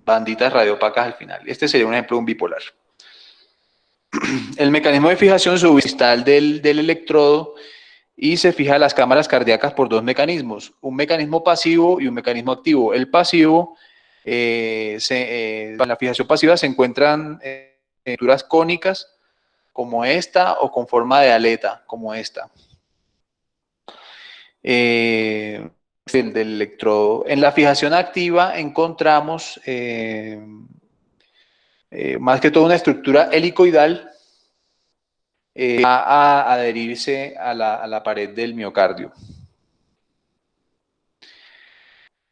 banditas radiopacas al final. Este sería un ejemplo de un bipolar. El mecanismo de fijación se ubica en el cristal del electrodo y se fija las cámaras cardíacas por 2 mecanismos, un mecanismo pasivo y un mecanismo activo. El pasivo, en la fijación pasiva se encuentran estructuras cónicas como esta o con forma de aleta como esta. Del electrodo. En la fijación activa encontramos más que todo una estructura helicoidal a adherirse a la pared del miocardio.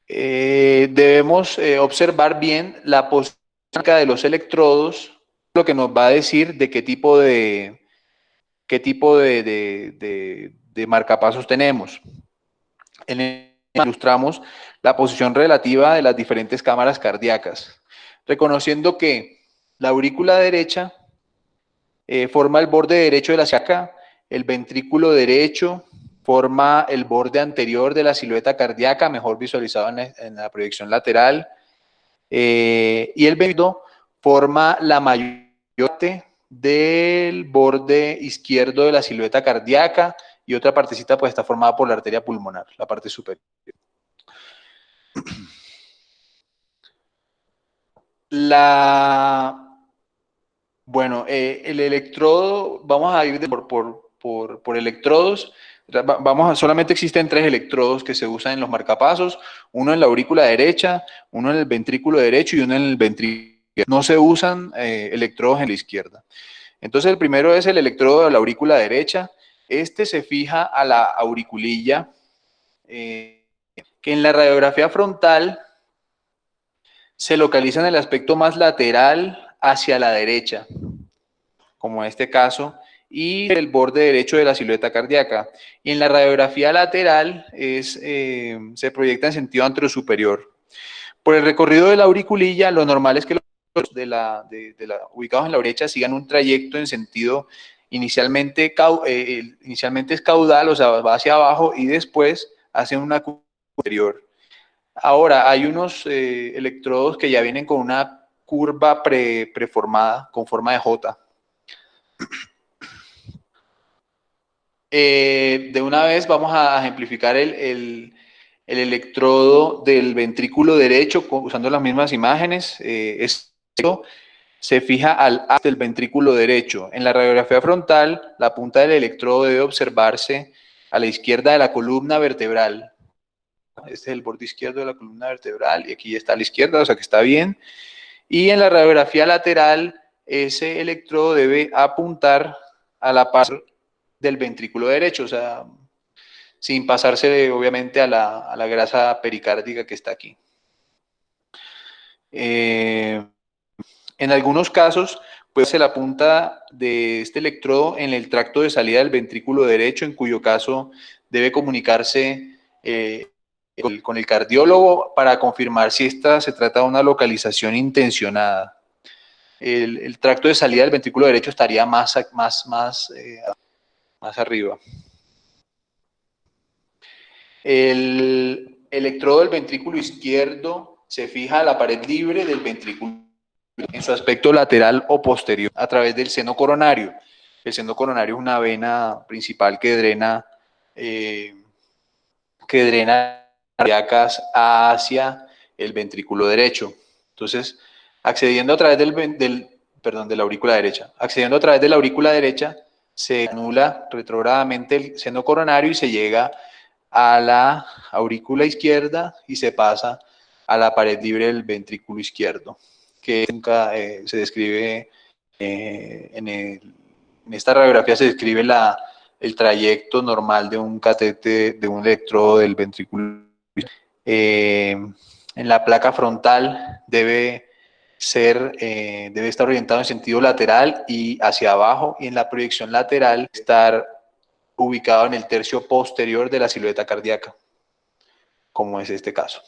Debemos observar bien la posición de los electrodos, lo que nos va a decir de qué tipo de marcapasos tenemos. En el ilustramos la posición relativa de las diferentes cámaras cardíacas, reconociendo que la aurícula derecha forma el borde derecho de la silueta, el ventrículo derecho forma el borde anterior de la silueta cardíaca, mejor visualizado en la proyección lateral, y el ventrículo forma la mayor parte del borde izquierdo de la silueta cardíaca, y otra partecita pues está formada por la arteria pulmonar, la parte superior. Bueno, el electrodo, vamos a ir por electrodos. Solamente existen 3 electrodos que se usan en los marcapasos: uno en la aurícula derecha, uno en el ventrículo derecho y uno en el ventrículo. No se usan electrodos en la izquierda. Entonces el primero es el electrodo de la aurícula derecha. Este se fija a la auriculilla, que en la radiografía frontal se localiza en el aspecto más lateral hacia la derecha, como en este caso, y el borde derecho de la silueta cardíaca. Y en la radiografía lateral se proyecta en sentido anterosuperior. Por el recorrido de la auriculilla, lo normal es que los ubicados en la derecha sigan un trayecto en sentido inicialmente es caudal, o sea, va hacia abajo y después hacia una curva anterior. Ahora, hay unos electrodos que ya vienen con una curva preformada, con forma de J. De una vez vamos a ejemplificar el electrodo del ventrículo derecho usando las mismas imágenes. Esto se fija al haz del ventrículo derecho. En la radiografía frontal, la punta del electrodo debe observarse a la izquierda de la columna vertebral. Este es el borde izquierdo de la columna vertebral y aquí está a la izquierda, o sea que está bien. Y en la radiografía lateral, ese electrodo debe apuntar a la parte del ventrículo derecho, o sea, sin pasarse obviamente a la grasa pericárdica que está aquí. En algunos casos, puede ser la punta de este electrodo en el tracto de salida del ventrículo derecho, en cuyo caso debe comunicarse con el cardiólogo para confirmar si se trata de una localización intencionada. El tracto de salida del ventrículo derecho estaría más arriba. El electrodo del ventrículo izquierdo se fija a la pared libre del ventrículo en su aspecto lateral o posterior a través del seno coronario. El seno coronario es una vena principal que drena cardíacas hacia el ventrículo derecho. Entonces, accediendo a través de la aurícula derecha, accediendo a través de la aurícula derecha, se anula retrógradamente el seno coronario y se llega a la aurícula izquierda y se pasa a la pared libre del ventrículo izquierdo, que se describe en esta radiografía se describe el trayecto normal de un catete, de un electrodo del ventrículo. En la placa frontal debe estar orientado en sentido lateral y hacia abajo, y en la proyección lateral estar ubicado en el tercio posterior de la silueta cardíaca, como es este caso.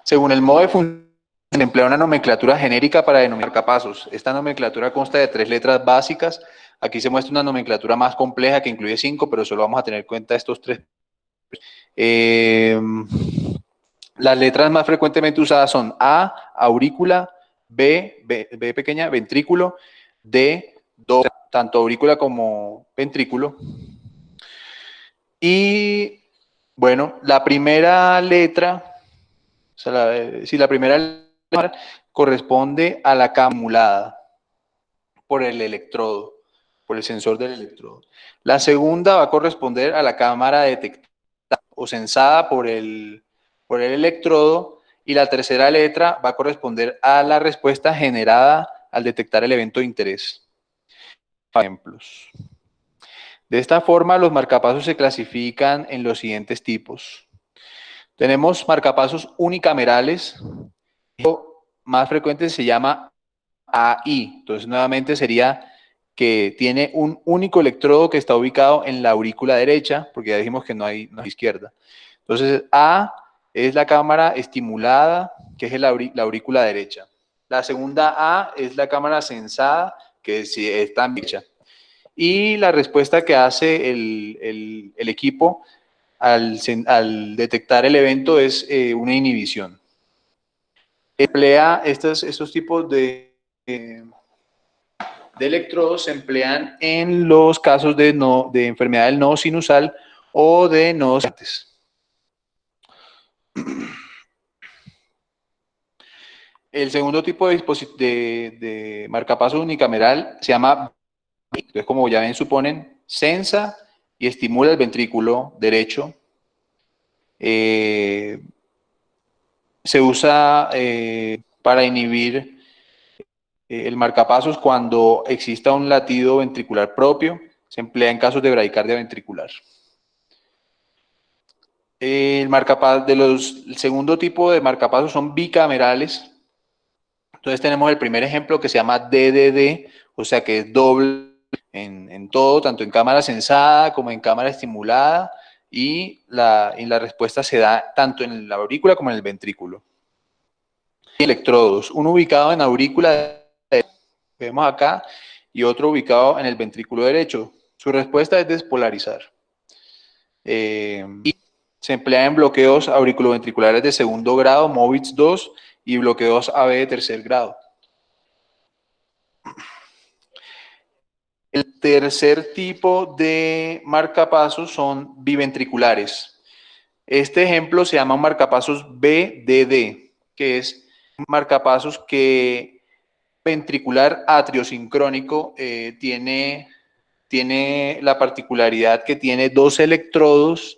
Según el modo de función, se emplea una nomenclatura genérica para denominar marcapasos. Esta nomenclatura consta de 3 letras básicas. Aquí se muestra una nomenclatura más compleja que incluye 5, pero solo vamos a tener en cuenta estos 3. Las letras más frecuentemente usadas son A, aurícula, B pequeña, ventrículo, D, do, tanto aurícula como ventrículo. Y bueno, la primera letra, o sea, la primera letra corresponde a la acumulada por el electrodo, por el sensor del electrodo. La segunda va a corresponder a la cámara detectada o sensada por el electrodo, y la tercera letra va a corresponder a la respuesta generada al detectar el evento de interés. Ejemplos. De esta forma, los marcapasos se clasifican en los siguientes tipos. Tenemos marcapasos unicamerales. El más frecuente se llama AI. Entonces, nuevamente sería que tiene un único electrodo que está ubicado en la aurícula derecha, porque ya dijimos que no hay izquierda. Entonces, A es la cámara estimulada, que es la aurícula derecha. La segunda A es la cámara sensada, que está en derecha. Y la respuesta que hace el equipo al detectar el evento es una inhibición. Emplea estos tipos de electrodos, se emplean en los casos de enfermedad del nodo sinusal o de nodos antes. El segundo tipo de marcapaso unicameral se llama, entonces como ya ven, suponen, sensa y estimula el ventrículo derecho. Se usa para inhibir el marcapasos cuando exista un latido ventricular propio. Se emplea en casos de bradicardia ventricular. El segundo tipo de marcapasos son bicamerales. Entonces tenemos el primer ejemplo que se llama DDD, o sea que es doble en todo, tanto en cámara sensada como en cámara estimulada, y la respuesta se da tanto en la aurícula como en el ventrículo. Electrodos, uno ubicado en aurícula, vemos acá, y otro ubicado en el ventrículo derecho. Su respuesta es despolarizar. Y se emplea en bloqueos auriculoventriculares de segundo grado, MOVITS 2, y bloqueos AB de tercer grado. El tercer tipo de marcapasos son biventriculares. Este ejemplo se llama marcapasos BDD, que es un marcapasos que ventricular atriosincrónico tiene la particularidad que tiene dos electrodos,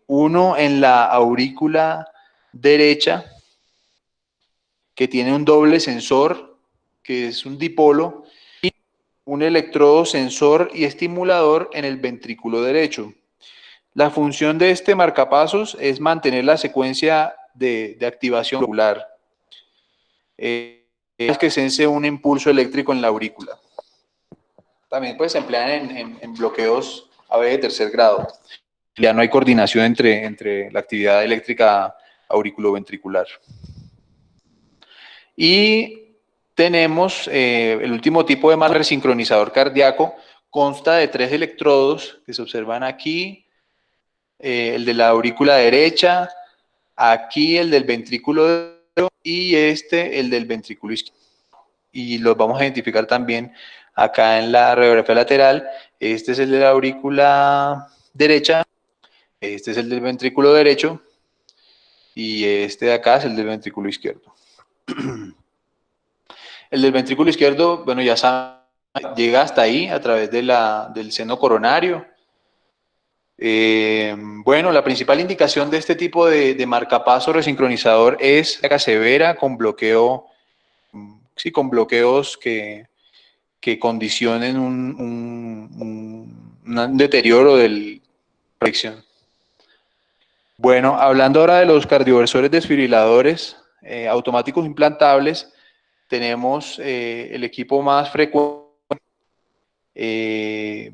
uno en la aurícula derecha, que tiene un doble sensor, que es un dipolo, y un electrodo sensor y estimulador en el ventrículo derecho. La función de este marcapasos es mantener la secuencia de activación auricular. Es que sense un impulso eléctrico en la aurícula. También pues, se emplean en bloqueos AB de tercer grado. Ya no hay coordinación entre la actividad eléctrica auriculoventricular. Y tenemos el último tipo de marcador sincronizador cardíaco, consta de 3 electrodos que se observan aquí, el de la aurícula derecha, aquí el del ventrículo derecho y el del ventrículo izquierdo. Y los vamos a identificar también acá en la radiografía lateral. Este es el de la aurícula derecha, este es el del ventrículo derecho y este de acá es el del ventrículo izquierdo. El del ventrículo izquierdo, bueno, ya saben, llega hasta ahí a través del seno coronario. Bueno, la principal indicación de este tipo de marcapaso resincronizador es la severa con bloqueo, sí, con bloqueos que condicionen un deterioro de la proyección. Bueno, hablando ahora de los cardioversores desfibriladores automáticos implantables, tenemos el equipo más frecuente, el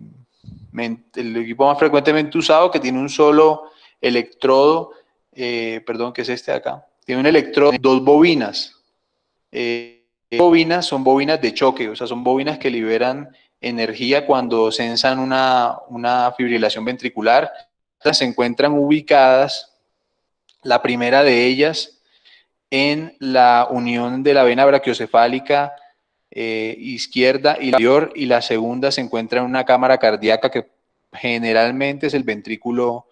equipo más frecuentemente usado, que tiene un solo electrodo, perdón, que es este de acá, tiene un electrodo, dos bobinas. Bobinas son bobinas de choque, o sea, son bobinas que liberan energía cuando sensan una fibrilación ventricular. Se encuentran ubicadas, la primera de ellas, en la unión de la vena brachiocefálica izquierda y mayor, y la segunda se encuentra en una cámara cardíaca que generalmente es el ventrículo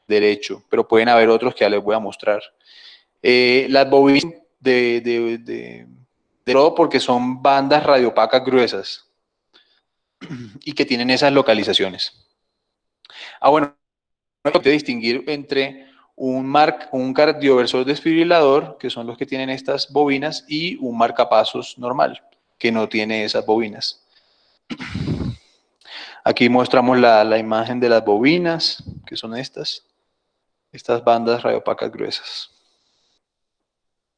derecho, pero pueden haber otros que ya les voy a mostrar. Las bobinas de todo porque son bandas radiopacas gruesas y que tienen esas localizaciones. Bueno, hay que distinguir entre un cardioversor desfibrilador, que son los que tienen estas bobinas, y un marcapasos normal, que no tiene esas bobinas. Aquí mostramos la imagen de las bobinas, que son estas bandas radiopacas gruesas.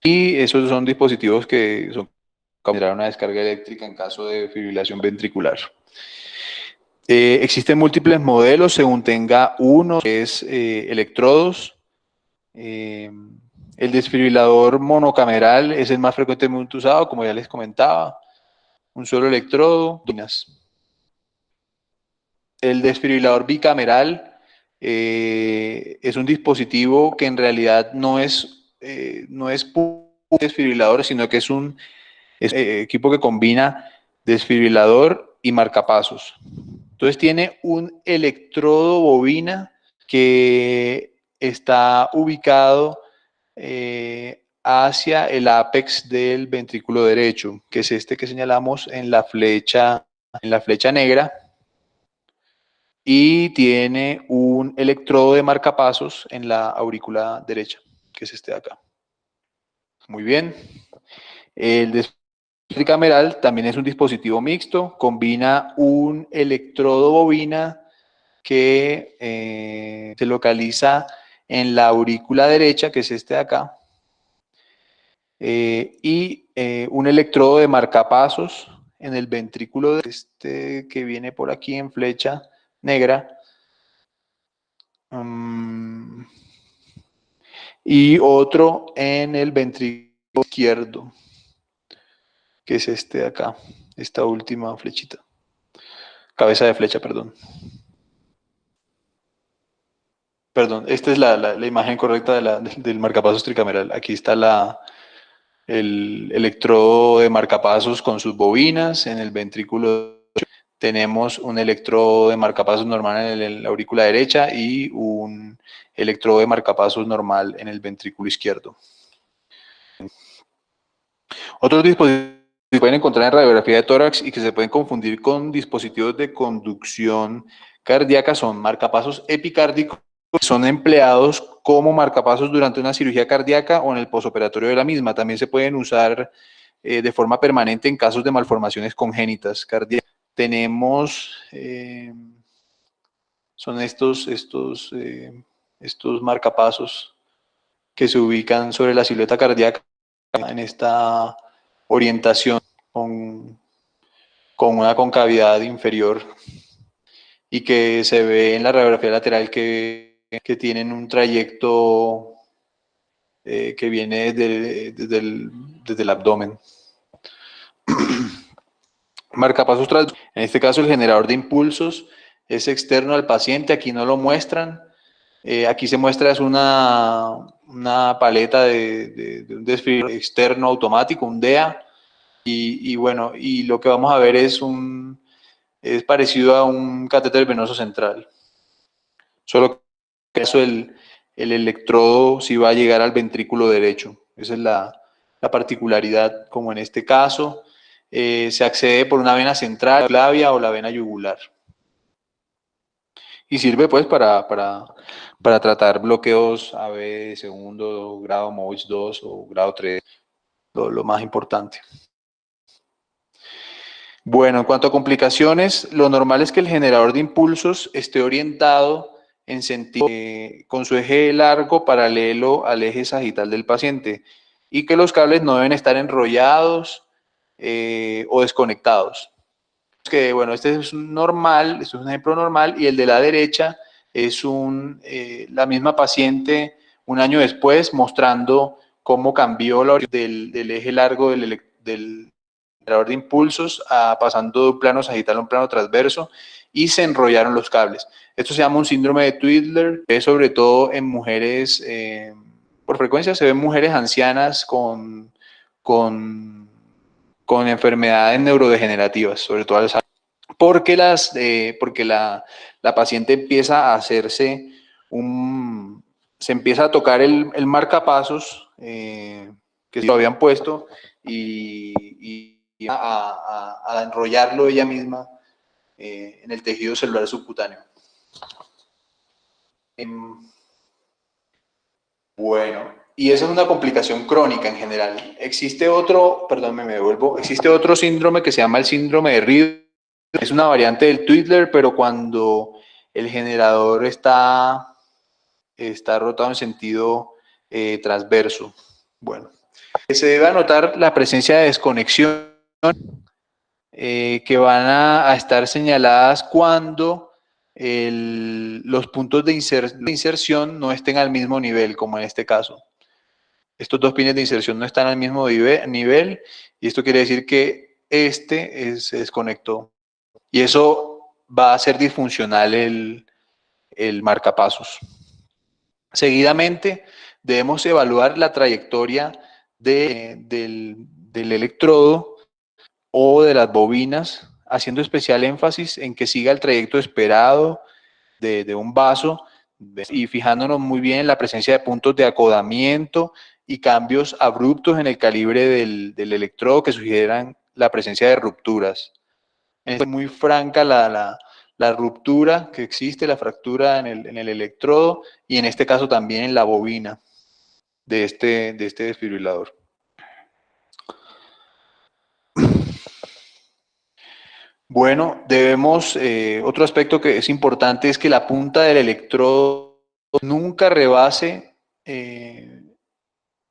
Y esos son dispositivos que son para generar una descarga eléctrica en caso de fibrilación ventricular. Existen múltiples modelos según tenga uno, que es electrodos. El desfibrilador monocameral es el más frecuentemente usado, como ya les comentaba. Un solo electrodo. El desfibrilador bicameral es un dispositivo que en realidad no es un desfibrilador, sino que es un equipo que combina desfibrilador y marcapasos. Entonces tiene un electrodo bobina que está ubicado hacia el ápex del ventrículo derecho, que es este que señalamos en la flecha negra, y tiene un electrodo de marcapasos en la aurícula derecha, que es este de acá. Muy bien. El desfibrilador también es un dispositivo mixto, combina un electrodo bobina que se localiza en la aurícula derecha, que es este de acá, y un electrodo de marcapasos en el ventrículo que viene por aquí en flecha negra. Y otro en el ventrículo izquierdo, que es este de acá, esta última flechita. Cabeza de flecha, perdón. Perdón, esta es la imagen correcta del marcapasos tricameral. Aquí está el electrodo de marcapasos con sus bobinas. En el ventrículo tenemos un electrodo de marcapasos normal en la aurícula derecha y un electrodo de marcapasos normal en el ventrículo izquierdo. Otros dispositivos que se pueden encontrar en radiografía de tórax y que se pueden confundir con dispositivos de conducción cardíaca son marcapasos epicárdicos, que son empleados como marcapasos durante una cirugía cardíaca o en el posoperatorio de la misma. También se pueden usar de forma permanente en casos de malformaciones congénitas cardíacas. Tenemos, son estos marcapasos que se ubican sobre la silueta cardíaca en esta orientación con una concavidad inferior y que se ve en la radiografía lateral que tienen un trayecto que viene desde el abdomen. Marcapasos en este caso el generador de impulsos es externo al paciente, aquí no lo muestran. Aquí se muestra es una paleta de un desfibrilador externo automático, un DEA, y bueno, y lo que vamos a ver es parecido a un catéter venoso central. Solo que eso el electrodo sí va a llegar al ventrículo derecho. Esa es la particularidad, como en este caso. Se accede por una vena central, la clavia o la vena yugular. Y sirve pues para tratar bloqueos AB de segundo grado, MOVIS 2 o grado 3, lo más importante. Bueno, en cuanto a complicaciones, lo normal es que el generador de impulsos esté orientado en sentido con su eje largo paralelo al eje sagital del paciente y que los cables no deben estar enrollados o desconectados. Que bueno, este es normal, esto es un ejemplo normal, y el de la derecha es la misma paciente un año después mostrando cómo cambió la orientación del eje largo del generador de impulsos pasando de un plano sagital a un plano transverso y se enrollaron los cables. Esto se llama un síndrome de Twidler, es sobre todo en mujeres, por frecuencia se ven mujeres ancianas con enfermedades neurodegenerativas, sobre todo Alzheimer, porque la paciente empieza a hacerse se empieza a tocar el marcapasos que se lo habían puesto y a enrollarlo ella misma en el tejido celular subcutáneo. Bueno, y esa es una complicación crónica en general. Existe otro síndrome que se llama el síndrome de Reed. Es una variante del Twidler, pero cuando el generador está rotado en sentido transverso. Bueno, se debe anotar la presencia de desconexión que van a estar señaladas cuando los puntos de inserción no estén al mismo nivel, como en este caso. Estos dos pines de inserción no están al mismo nivel y esto quiere decir que se desconectó. Y eso va a hacer disfuncional el marcapasos. Seguidamente, debemos evaluar la trayectoria del electrodo o de las bobinas, haciendo especial énfasis en que siga el trayecto esperado de un vaso y fijándonos muy bien en la presencia de puntos de acodamiento y cambios abruptos en el calibre del electrodo que sugieran la presencia de rupturas. Es muy franca la ruptura que existe, la fractura en el electrodo y en este caso también en la bobina de este desfibrilador. Bueno, otro aspecto que es importante es que la punta del electrodo nunca rebase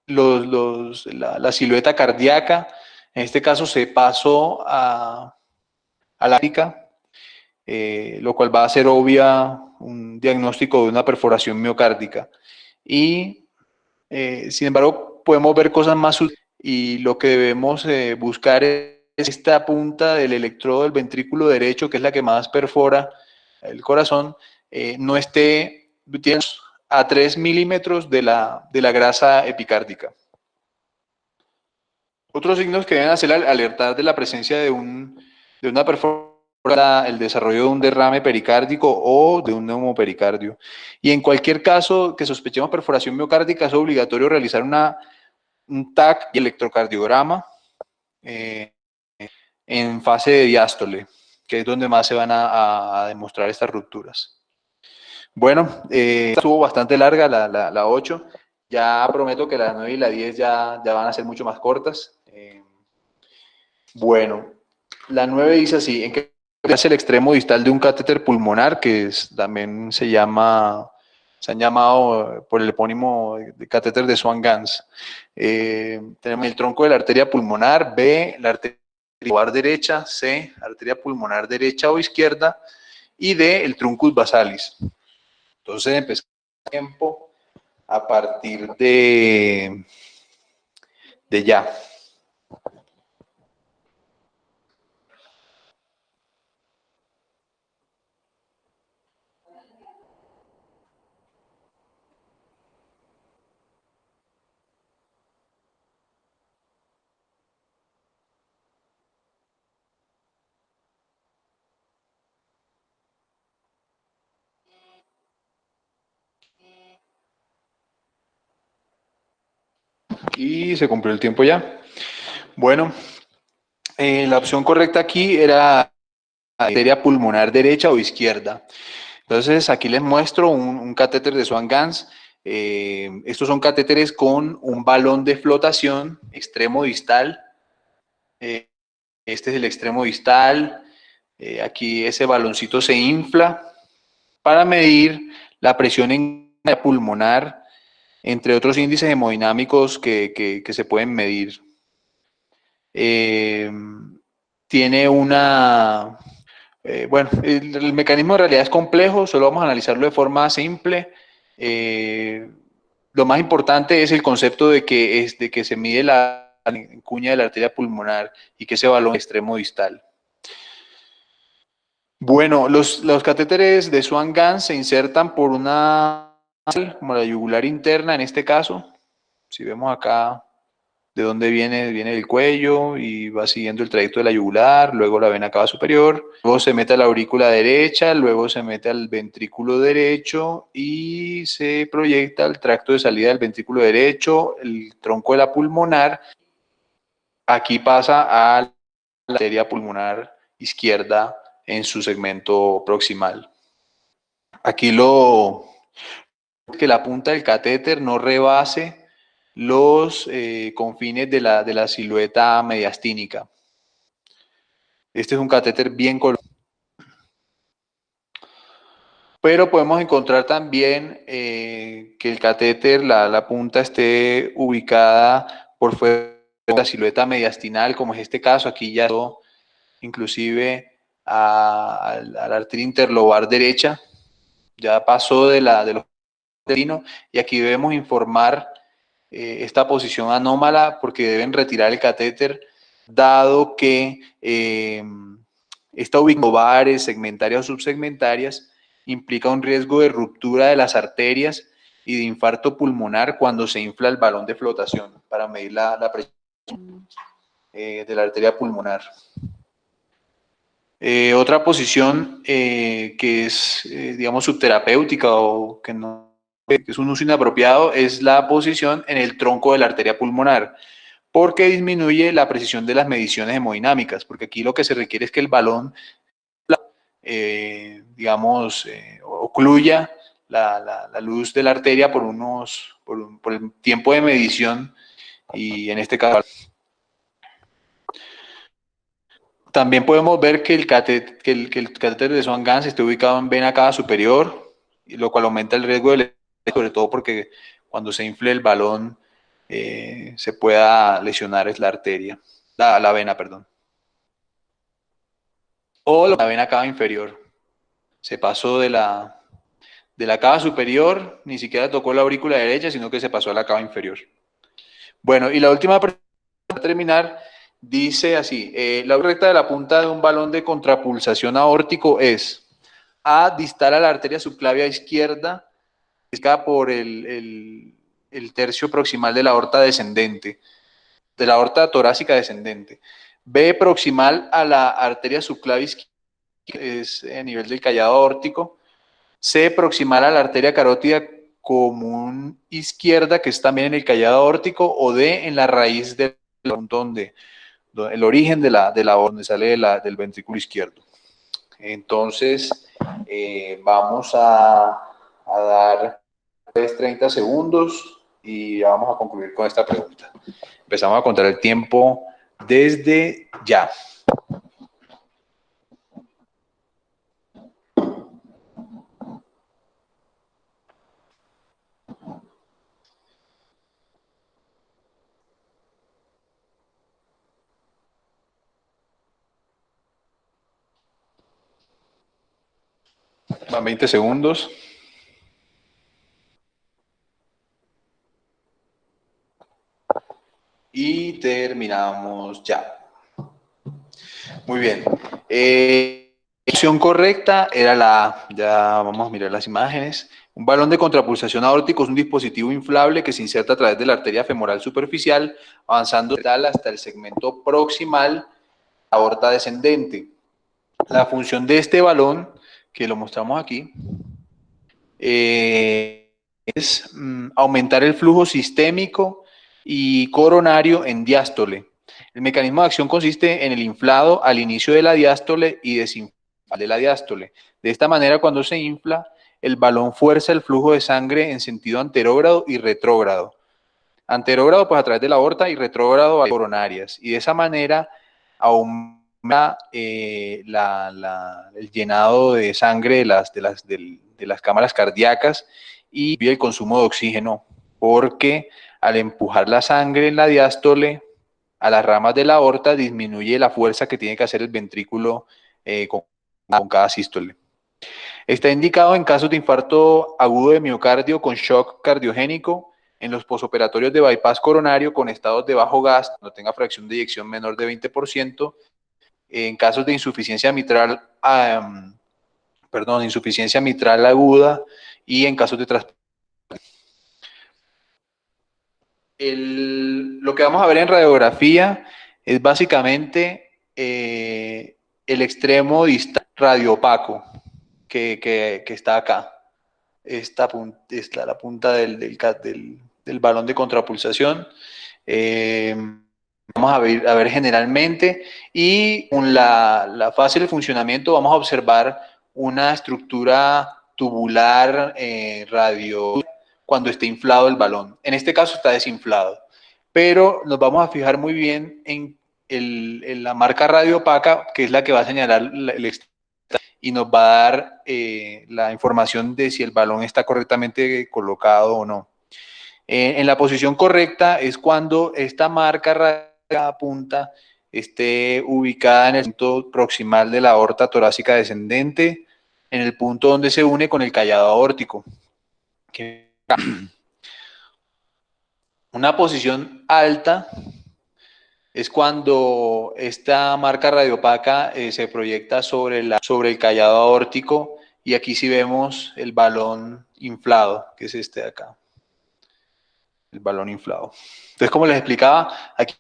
la silueta cardíaca. En este caso se pasó a la ática, lo cual va a hacer obvia un diagnóstico de una perforación miocárdica. Y sin embargo, podemos ver cosas más sutiles y lo que debemos buscar es esta punta del electrodo del ventrículo derecho, que es la que más perfora el corazón, no esté a 3 milímetros de la grasa epicárdica. Otros signos que deben hacer alertar de la presencia de una perforación, el desarrollo de un derrame pericárdico o de un neumopericardio. Y en cualquier caso que sospechemos perforación miocárdica, es obligatorio realizar un TAC y electrocardiograma en fase de diástole, que es donde más se van a demostrar estas rupturas. Bueno, estuvo bastante larga la 8. Ya prometo que la 9 y la 10 ya van a ser mucho más cortas. Bueno, la 9 dice así: ¿en qué es el extremo distal de un catéter pulmonar, que también se han llamado por el epónimo de catéter de Swan-Ganz? Tenemos el tronco de la arteria pulmonar, B, la arteria pulmonar derecha, C, arteria pulmonar derecha o izquierda, y D, el truncus basalis. Entonces empezamos el tiempo a partir de ya. Y se cumplió el tiempo ya. Bueno, la opción correcta aquí era arteria pulmonar derecha o izquierda. Entonces, aquí les muestro un catéter de Swan-Ganz. Estos son catéteres con un balón de flotación extremo distal. Este es el extremo distal. Aquí ese baloncito se infla para medir la presión en la pulmonar, entre otros índices hemodinámicos que se pueden medir. Tiene bueno, el mecanismo en realidad es complejo, solo vamos a analizarlo de forma simple. Lo más importante es el concepto de que se mide la cuña de la arteria pulmonar y que ese balón extremo distal. Bueno, los catéteres de Swan-Ganz se insertan por una, como la yugular interna en este caso. Si vemos acá de dónde viene el cuello y va siguiendo el trayecto de la yugular, luego la vena cava superior, luego se mete a la aurícula derecha, luego se mete al ventrículo derecho y se proyecta al tracto de salida del ventrículo derecho, el tronco de la pulmonar. Aquí pasa a la arteria pulmonar izquierda en su segmento proximal. Aquí que la punta del catéter no rebase los confines de la silueta mediastínica. Este es un catéter bien colocado. Pero podemos encontrar también que el catéter, la punta esté ubicada por fuera de la silueta mediastinal, como es este caso. Aquí ya inclusive a la arteria interlobar derecha, ya pasó de los y aquí debemos informar esta posición anómala porque deben retirar el catéter, dado que esta ubicación ovares, segmentarias o subsegmentarias implica un riesgo de ruptura de las arterias y de infarto pulmonar cuando se infla el balón de flotación para medir la presión de la arteria pulmonar. Otra posición que es, digamos, subterapéutica o que es un uso inapropiado es la posición en el tronco de la arteria pulmonar, porque disminuye la precisión de las mediciones hemodinámicas, porque aquí lo que se requiere es que el balón, digamos, ocluya la luz de la arteria por el tiempo de medición y en este caso. También podemos ver que el catéter de Swan-Ganz esté ubicado en vena cava superior, lo cual aumenta el riesgo sobre todo porque cuando se infle el balón se pueda lesionar es la arteria, la vena, perdón. O la vena cava inferior. Se pasó de la cava superior, ni siquiera tocó la aurícula derecha, sino que se pasó a la cava inferior. Bueno, y la última pregunta para terminar dice así: la recta de la punta de un balón de contrapulsación aórtico es A, distal a la arteria subclavia izquierda, por el tercio proximal de la aorta descendente, de la aorta torácica descendente. B, proximal a la arteria subclavia izquierda, es a nivel del callado aórtico. C, proximal a la arteria carótida común izquierda, que es también en el callado aórtico. O D, en la raíz del punto donde el origen de la donde sale del ventrículo izquierdo. Entonces, vamos a dar 30 segundos y vamos a concluir con esta pregunta. Empezamos a contar el tiempo desde ya. Van 20 segundos. Y terminamos ya. Muy bien. La opción correcta era la A. Ya vamos a mirar las imágenes. Un balón de contrapulsación aórtico es un dispositivo inflable que se inserta a través de la arteria femoral superficial, avanzando hasta el segmento proximal de la aorta descendente. La función de este balón, que lo mostramos aquí, es aumentar el flujo sistémico y coronario en diástole. El mecanismo de acción consiste en el inflado al inicio de la diástole y desinflado de la diástole. De esta manera, cuando se infla, el balón fuerza el flujo de sangre en sentido anterógrado y retrógrado. Anterógrado, pues a través de la aorta, y retrógrado a las coronarias. Y de esa manera aumenta el llenado de sangre de las cámaras cardíacas y el consumo de oxígeno, porque al empujar la sangre en la diástole a las ramas de la aorta disminuye la fuerza que tiene que hacer el ventrículo con cada sístole. Está indicado en casos de infarto agudo de miocardio con shock cardiogénico, en los posoperatorios de bypass coronario con estados de bajo gas, no tenga fracción de eyección menor de 20%, en casos de insuficiencia mitral, insuficiencia mitral aguda y en casos de trasplante. Lo que vamos a ver en radiografía es básicamente el extremo distal radioopaco que está acá. Esta es la punta del balón de contrapulsación. Vamos a ver generalmente, y con la fase del funcionamiento vamos a observar una estructura tubular radio cuando esté inflado el balón. En este caso está desinflado, pero nos vamos a fijar muy bien en la marca radiopaca, que es la que va a señalar el extremo y nos va a dar la información de si el balón está correctamente colocado o no. En la posición correcta es cuando esta marca punta esté ubicada en el punto proximal de la aorta torácica descendente, en el punto donde se une con el callado aórtico. Una posición alta es cuando esta marca radiopaca se proyecta sobre el callado aórtico, y aquí sí vemos el balón inflado, que es este de acá. El balón inflado. Entonces, como les explicaba, aquí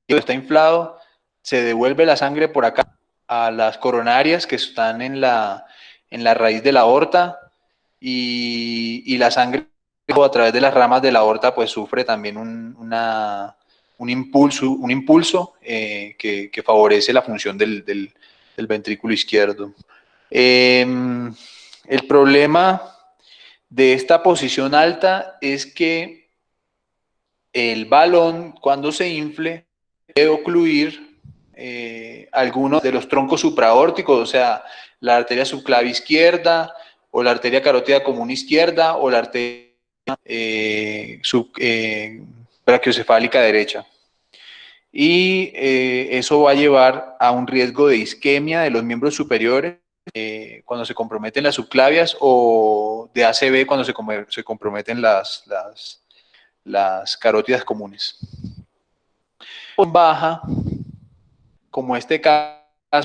está inflado, se devuelve la sangre por acá a las coronarias que están en la raíz de la aorta, y la sangre a través de las ramas de la aorta pues sufre también un impulso que favorece la función del ventrículo izquierdo. El problema de esta posición alta es que el balón, cuando se infle, puede ocluir algunos de los troncos supraórticos, o sea, la arteria subclavia izquierda, o la arteria carótida común izquierda, o la arteria brachiocefálica derecha. Y eso va a llevar a un riesgo de isquemia de los miembros superiores cuando se comprometen las subclavias, o de ACV cuando se comprometen las carótidas comunes. Baja, como este caso,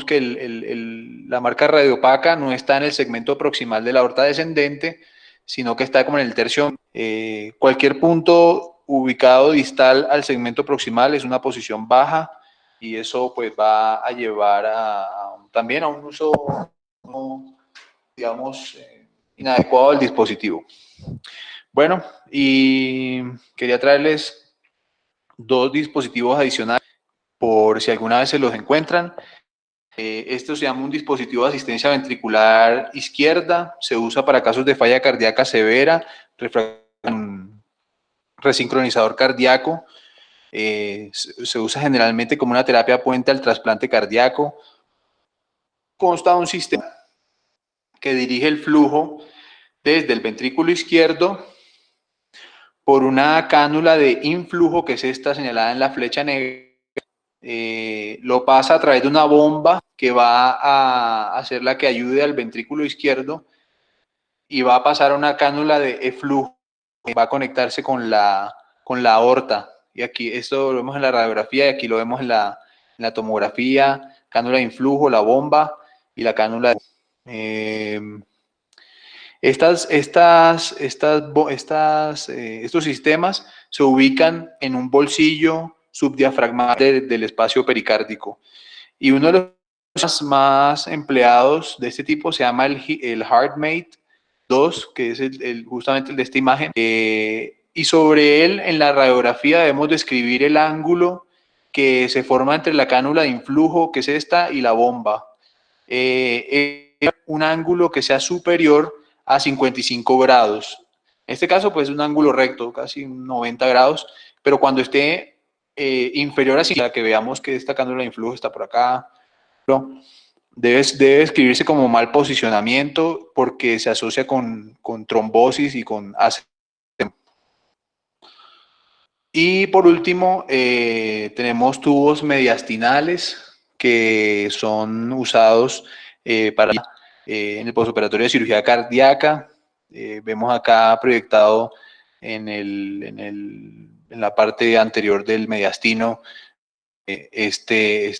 que la marca radiopaca no está en el segmento proximal de la aorta descendente, sino que está como en el tercio. Cualquier punto ubicado distal al segmento proximal es una posición baja, y eso pues va a llevar también a un uso, digamos, inadecuado del dispositivo. Bueno, y quería traerles dos dispositivos adicionales por si alguna vez se los encuentran. Esto se llama un dispositivo de asistencia ventricular izquierda. Se usa para casos de falla cardíaca severa, resincronizador cardíaco. Se usa generalmente como una terapia puente al trasplante cardíaco. Consta de un sistema que dirige el flujo desde el ventrículo izquierdo por una cánula de influjo, que es esta señalada en la flecha negra. Lo pasa a través de una bomba que va a hacer la que ayude al ventrículo izquierdo, y va a pasar a una cánula de eflujo que va a conectarse con la aorta. Y aquí esto lo vemos en la radiografía, y aquí lo vemos en la tomografía: cánula de influjo, la bomba y la cánula de... Estos sistemas se ubican en un bolsillo subdiafragmático del espacio pericárdico, y uno de los más empleados de este tipo se llama el HeartMate 2, que es justamente el de esta imagen. Y sobre él, en la radiografía, debemos describir el ángulo que se forma entre la cánula de influjo, que es esta, y la bomba. Un ángulo que sea superior a 55 grados. En este caso, pues es un ángulo recto, casi 90 grados, pero cuando esté inferior a 50, que veamos que esta cánula de influjo está por acá, debe escribirse como mal posicionamiento, porque se asocia con trombosis y con ACV. Y por último, tenemos tubos mediastinales que son usados en el postoperatorio de cirugía cardíaca. Vemos acá proyectado en la parte anterior del mediastino este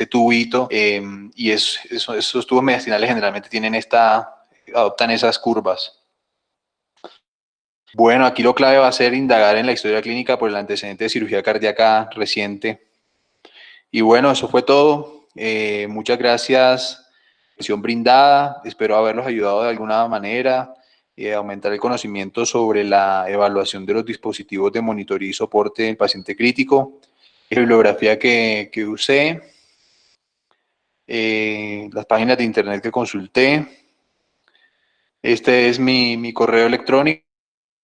tubito, y esos tubos mediastinales generalmente adoptan esas curvas. Bueno, aquí lo clave va a ser indagar en la historia clínica por el antecedente de cirugía cardíaca reciente. Y bueno, eso fue todo. Muchas gracias por la atención brindada. Espero haberlos ayudado de alguna manera a aumentar el conocimiento sobre la evaluación de los dispositivos de monitoreo y soporte del paciente crítico. La bibliografía que usé, las páginas de internet que consulté. Este es mi correo electrónico,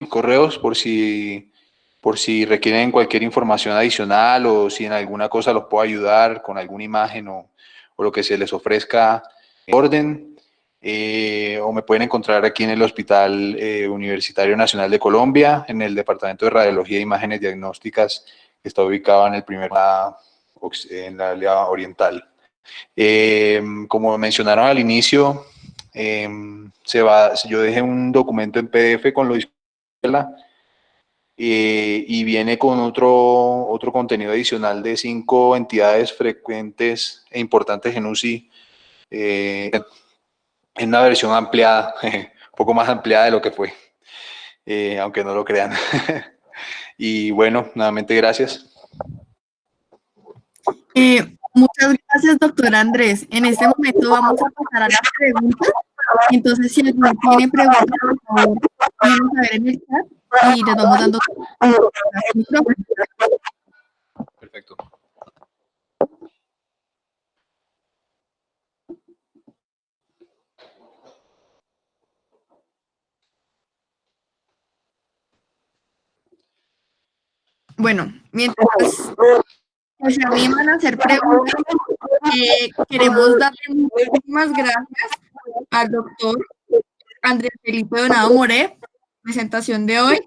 correos, por si requieren cualquier información adicional, o si en alguna cosa los puedo ayudar con alguna imagen o lo que se les ofrezca en orden. O me pueden encontrar aquí en el Hospital Universitario Nacional de Colombia, en el Departamento de Radiología e Imágenes Diagnósticas, que está ubicado en la área oriental. Como mencionaron al inicio, yo dejé un documento en PDF con lo disponible, y viene con otro contenido adicional de 5 entidades frecuentes e importantes en UCI, en una versión ampliada, un poco más ampliada de lo que fue, aunque no lo crean. Y bueno, nuevamente gracias. Muchas gracias, doctor Andrés. En este momento vamos a pasar a las preguntas. Entonces, si alguien tiene preguntas, por favor, déjenos saber en el chat y les vamos dando micrófono. Perfecto. Bueno, mientras se animan a hacer preguntas, queremos darle muchísimas gracias al doctor Andrés Felipe Donado Moré, presentación de hoy.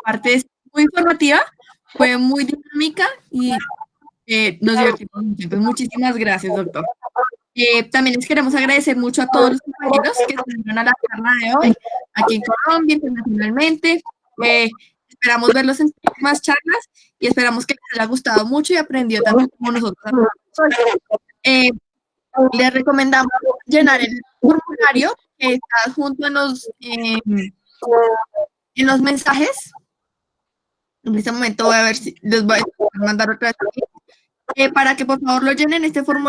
Aparte de muy informativa, fue muy dinámica y nos divertimos mucho. Entonces, muchísimas gracias, doctor. También les queremos agradecer mucho a todos los compañeros que estuvieron a la charla de hoy, aquí en Colombia, internacionalmente. Esperamos verlos en próximas charlas y esperamos que les haya gustado mucho y aprendido tanto como nosotros. Les recomendamos llenar el formulario que está junto en los mensajes. En este momento voy a ver si les voy a mandar otra vez para que por favor lo llenen este formulario.